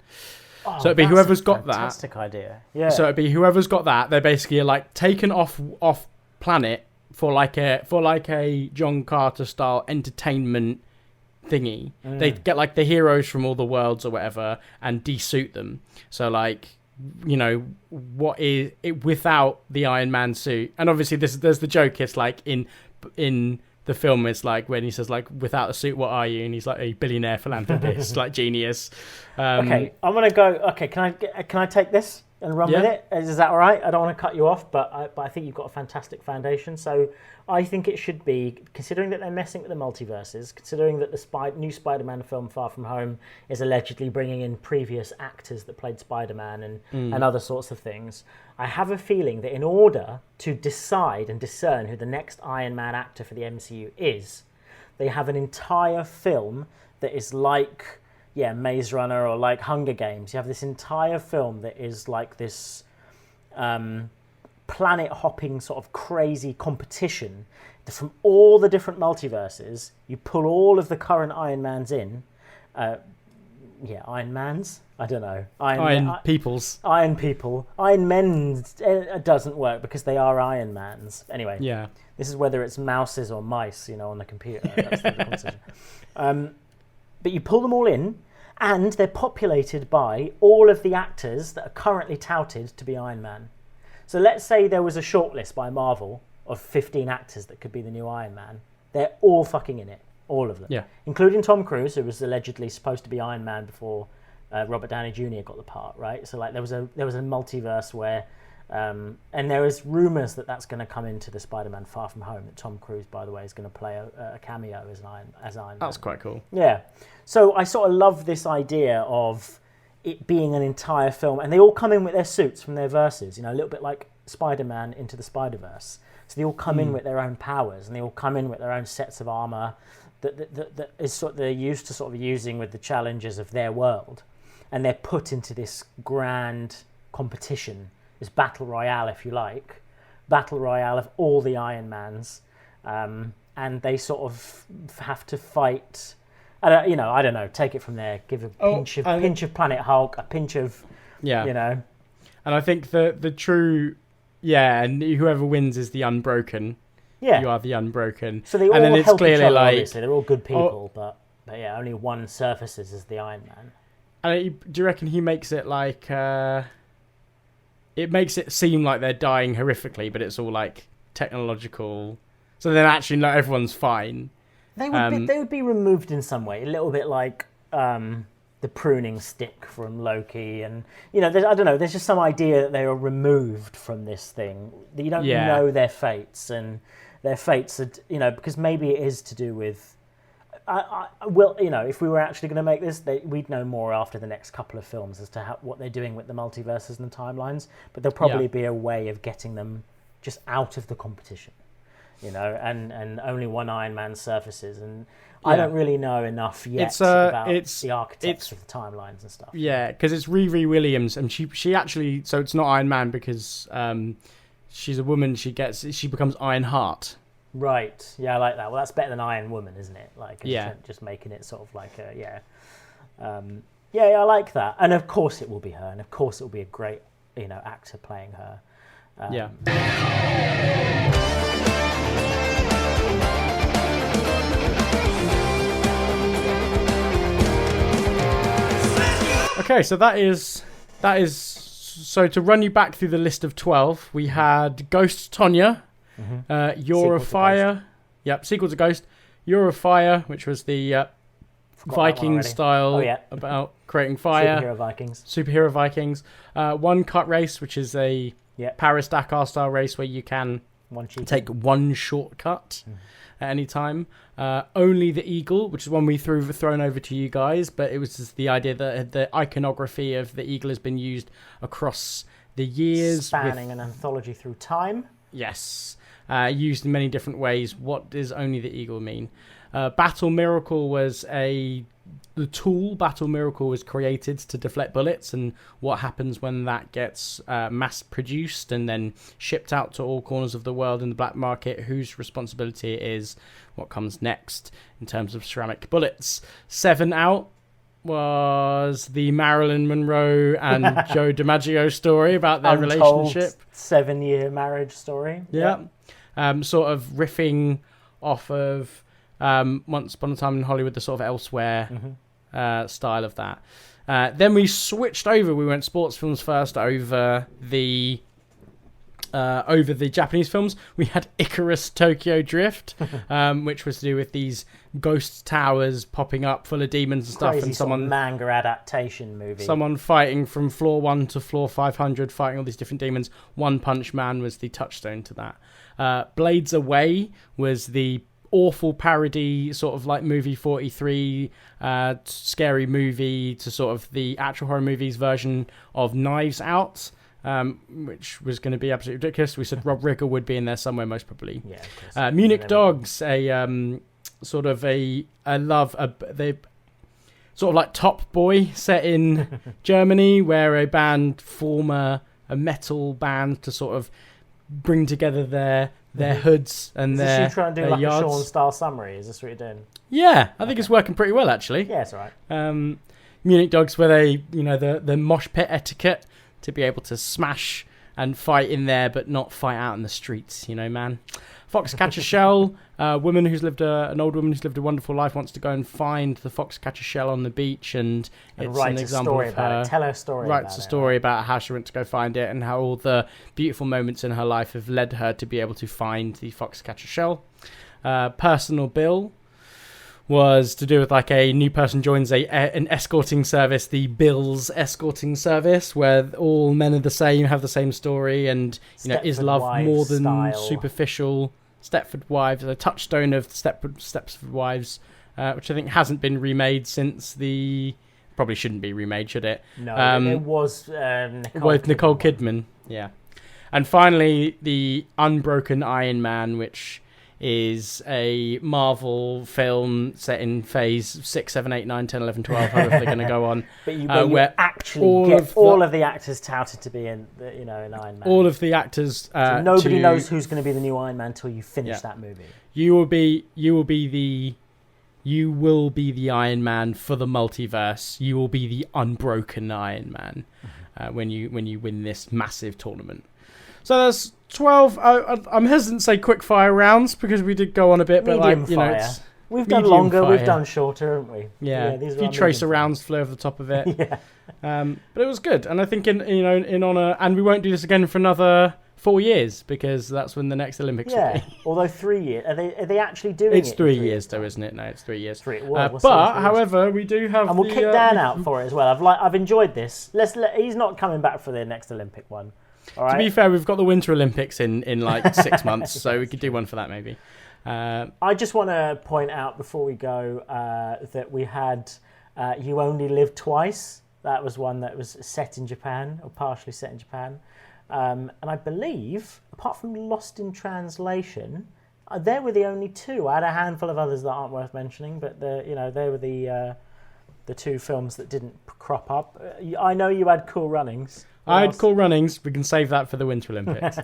So it'd be whoever's got that. Fantastic idea. Yeah. So it'd be whoever's got that. They're basically like taken off planet for like a John Carter style entertainment thingy. They get like the heroes from all the worlds or whatever and de-suit them. So like, you know, what is it without the Iron Man suit? And obviously there's the joke. It's like in the film, it's like when he says like, without a suit, what are you? And he's like a billionaire philanthropist, like genius. Okay, I'm gonna go. Okay, can I take this and run with it? Is that all right? I don't want to cut you off, but I think you've got a fantastic foundation. So I think it should be, considering that they're messing with the multiverses, considering that the new Spider-Man film Far From Home is allegedly bringing in previous actors that played Spider-Man and other sorts of things, I have a feeling that in order to decide and discern who the next Iron Man actor for the MCU is, they have an entire film that is like, Maze Runner or like Hunger Games. You have this entire film that is like this planet-hopping sort of crazy competition from all the different multiverses. You pull all of the current Iron Mans in. Iron Mans? I don't know. Iron Peoples. Iron people. Iron Men doesn't work because they are Iron Mans. Anyway, this is whether it's mouses or mice, on the computer. That's the conversation. But you pull them all in, and they're populated by all of the actors that are currently touted to be Iron Man. So let's say there was a shortlist by Marvel of 15 actors that could be the new Iron Man. They're all fucking in it, all of them, including Tom Cruise, who was allegedly supposed to be Iron Man before Robert Downey Jr. got the part, right? So like there was a multiverse where, and there is rumors that that's going to come into the Spider-Man Far From Home. That Tom Cruise, by the way, is going to play a cameo as Iron Man. That's quite cool. Yeah. So I sort of love this idea of it being an entire film, and they all come in with their suits from their verses. You know, a little bit like Spider-Man Into the Spider-Verse. So they all come in with their own powers, and they all come in with their own sets of armor that is sort of they're used to sort of using with the challenges of their world, and they're put into this grand competition, this battle royale, if you like, battle royale of all the Iron Mans, and they sort of have to fight. I don't know. Take it from there. Give a pinch of Planet Hulk, a pinch of, you know. And I think the true. Yeah, and whoever wins is the Unbroken. Yeah, you are the Unbroken. So they all help each other, obviously. They're all good people, but yeah, only one surfaces as the Iron Man. And do you reckon he makes it like... it makes it seem like they're dying horrifically, but it's all like technological... So then actually not everyone's fine. They would be removed in some way, a little bit like... the pruning stick from Loki, and I don't know. There's just some idea that they are removed from this thing. You don't know their fates, and their fates are, because maybe it is to do with. If we were actually going to make this, we'd know more after the next couple of films as to what they're doing with the multiverses and the timelines. But there'll probably be a way of getting them just out of the competition, and only one Iron Man surfaces and. I don't really know enough yet about the architecture of the timelines and stuff. Yeah, because it's Riri Williams, and she actually... So it's not Iron Man because she's a woman. She becomes Iron Heart. Right. Yeah, I like that. Well, that's better than Iron Woman, isn't it? Like, just making it sort of like a... I like that. And of course it will be her, and of course it will be a great, actor playing her. Okay, so that is so to run you back through the list of 12, we had Ghost Tonya, You're of Fire, sequel to Ghost, You're of Fire, which was the Viking style about creating fire, superhero Vikings, One Cut Race, which is a Paris Dakar style race where you can take one shortcut at any time. Only the Eagle, which is one we thrown over to you guys, but it was just the idea that the iconography of the eagle has been used across the years, spanning an anthology through time. Yes, used in many different ways. What does Only the Eagle mean? Battle Miracle was the tool Battle Miracle was created to deflect bullets, and what happens when that gets mass produced and then shipped out to all corners of the world in the black market, whose responsibility it is, what comes next in terms of ceramic bullets. 7 Out was the Marilyn Monroe and Joe DiMaggio story about their relationship. 7-year marriage story. Yeah. Sort of riffing off of Once Upon a Time in Hollywood, the sort of Elsewhere style of that. Then we switched over. We went sports films first over the Japanese films. We had Icarus Tokyo Drift, which was to do with these ghost towers popping up full of demons and stuff. Crazy and someone manga adaptation movie. Someone fighting from floor 1 to floor 500, fighting all these different demons. One Punch Man was the touchstone to that. Blades Away was the awful parody, sort of like movie 43, scary movie to sort of the actual horror movies version of Knives Out, which was going to be absolutely ridiculous. We said Rob Riggle would be in there somewhere, most probably. Yeah, Munich Dogs, they sort of like Top Boy set in Germany, where a band form a metal band to sort of bring together their hoods and their yards. Is this you trying to do like yards. A Sean-style summary? Is this what you're doing? Yeah, I think it's working pretty well, actually. Yeah, it's all right. Munich Dogs, where they, the mosh pit etiquette to be able to smash and fight in there, but not fight out in the streets, man. Foxcatcher shell, an old woman who's lived a wonderful life, wants to go and find the foxcatcher shell on the beach, and it's an example of her. Tell her a story. Writes a story about how she went to go find it and how all the beautiful moments in her life have led her to be able to find the foxcatcher shell. Personal bill was to do with like a new person joins an escorting service, the Bill's escorting service, where all men are the same, have the same story, and is love more than superficial. Stepford Wives, a touchstone of Stepford Wives, which I think hasn't been remade since probably shouldn't be remade, should it? No, it was Nicole Kidman. Yeah, and finally the Unbroken Iron Man, which is a Marvel film set in phase 6, 7, 8, 9, 10, 11, 12, however they're going to go on. But you actually get all of the actors touted to be in Iron Man. All of the actors. So nobody knows who's going to be the new Iron Man until you finish that movie. You will be the Iron Man for the multiverse. You will be the Unbroken Iron Man when you win this massive tournament. So there's 12. I'm hesitant to say quick fire rounds because we did go on a bit, but we've done longer, we've done shorter, haven't we? Yeah, a few tracer rounds flew over the top of it. But it was good, and I think in honor, and we won't do this again for another 4 years because that's when the next Olympics will be. Although 3 years, are they actually doing it's it? 3 years though, isn't it? No, it's 3 years. However, we do have, and we'll kick Dan out for it as well. I've enjoyed this. He's not coming back for the next Olympic one. All right. To be fair, we've got the Winter Olympics in like 6 months, so we could do one for that maybe. I just want to point out before we go that we had You Only Live Twice. That was one that was set in Japan, or partially set in Japan. And I believe, apart from Lost in Translation, they were the only two. I had a handful of others that aren't worth mentioning, but they were the two films that didn't crop up. I know you had Cool Runnings. I had Cool Runnings. We can save that for the Winter Olympics.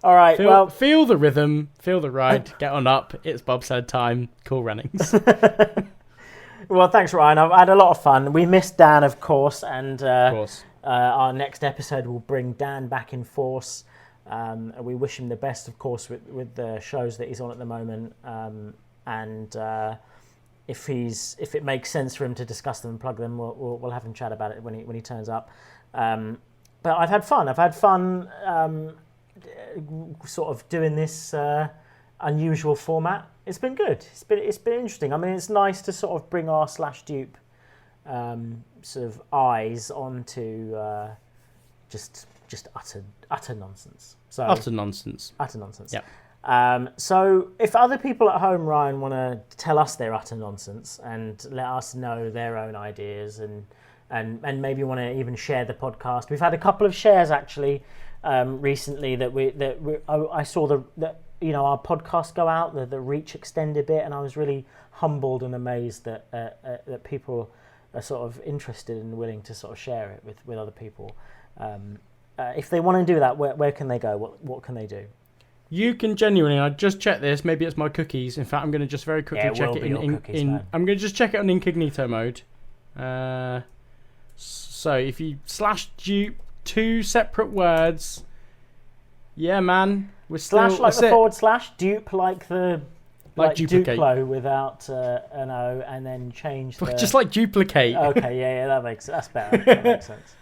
All right. Feel the rhythm, feel the ride, get on up. It's bobsled time. Cool Runnings. Well, thanks, Ryan. I've had a lot of fun. We missed Dan, of course, and our next episode will bring Dan back in force. We wish him the best, of course, with the shows that he's on at the moment, If it makes sense for him to discuss them and plug them, we'll have him chat about it when he turns up. But I've had fun. Sort of doing this unusual format. It's been good. It's been interesting. I mean, it's nice to sort of bring our /Dupe sort of eyes onto just utter nonsense. Utter nonsense. Yeah. So if other people at home, Ryan, want to tell us their utter nonsense and let us know their own ideas and maybe want to even share the podcast. We've had a couple of shares actually recently I saw that our podcast go out, the reach extend a bit, and I was really humbled and amazed that people are sort of interested and willing to sort of share it with other people. If they want to do that, where can they go? What can they do? You can genuinely, I just checked this, maybe it's my cookies. In fact, I'm going to just very quickly check it I'm going to just check it on incognito mode. So if you /Dupe, 2 separate words, yeah, man, we're still... / like the / Dupe like the... Like duplicate. Duplo without an O, and then change the... Just like duplicate. Okay, yeah, that's better. That makes sense.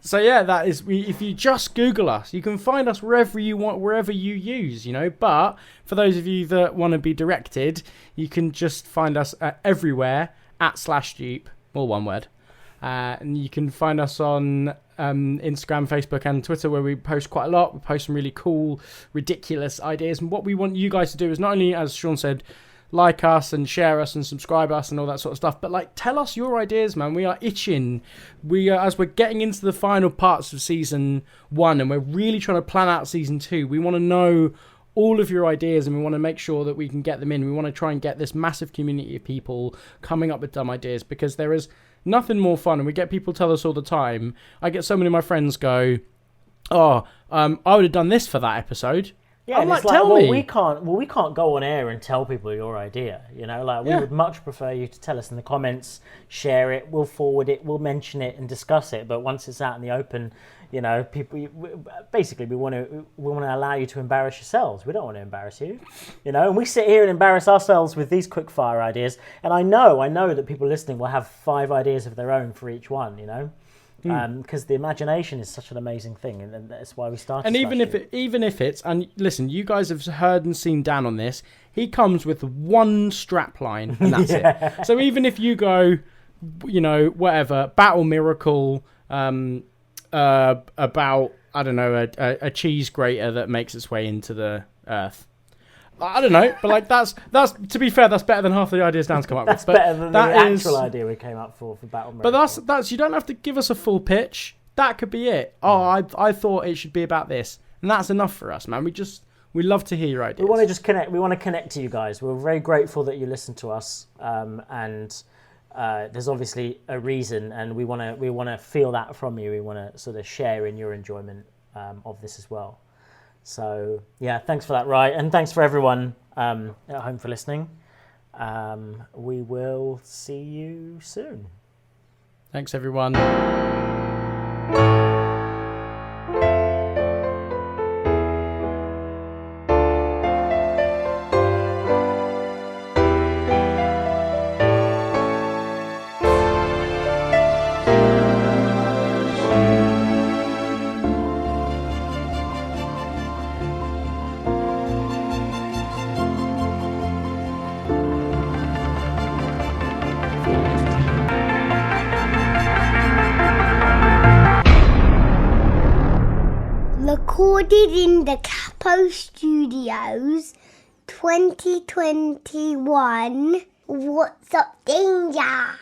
So yeah, that is. If you just Google us, you can find us wherever you want, wherever you use. But for those of you that want to be directed, you can just find us everywhere at /Dupe, all one word. And you can find us on Instagram, Facebook, and Twitter, where we post quite a lot. We post some really cool, ridiculous ideas. And what we want you guys to do is not only, as Sean said, like us and share us and subscribe us and all that sort of stuff, but tell us your ideas, man. We are itching. As we're getting into the final parts of season 1 and we're really trying to plan out season 2, we want to know all of your ideas and we want to make sure that we can get them in. We want to try and get this massive community of people coming up with dumb ideas, because there is nothing more fun, and we get people tell us all the time. I get so many of my friends go, I would have done this for that episode. Yeah, and tell me. We can't go on air and tell people your idea. We would much prefer you to tell us in the comments, share it, we'll forward it, we'll mention it and discuss it. But once it's out in the open, You know, people. Basically, we want to allow you to embarrass yourselves. We don't want to embarrass you. You know, and we sit here and embarrass ourselves with these quick fire ideas. And I know that people listening will have 5 ideas of their own for each one. You know. Because the imagination is such an amazing thing, and that's why we started. And even if it's, and listen, you guys have heard and seen Dan on this. He comes with one strap line, and that's it. So even if you go, you know, whatever battle miracle, about I don't know a cheese grater that makes its way into the earth. I don't know, but like that's to be fair, that's better than half the ideas Dan's come up with. That's better than the actual idea we came up for Battle Miracle. But that's you don't have to give us a full pitch. That could be it. Oh, I thought it should be about this, and that's enough for us, man. We love to hear your ideas. We want to just connect. We want to connect to you guys. We're very grateful that you listen to us, and there's obviously a reason, and we want to feel that from you. We want to sort of share in your enjoyment of this as well. So, yeah, thanks for that, Rye. And thanks for everyone at home for listening. We will see you soon. Thanks, everyone. Recorded in the Capo Studios, 2021. What's up, Danger?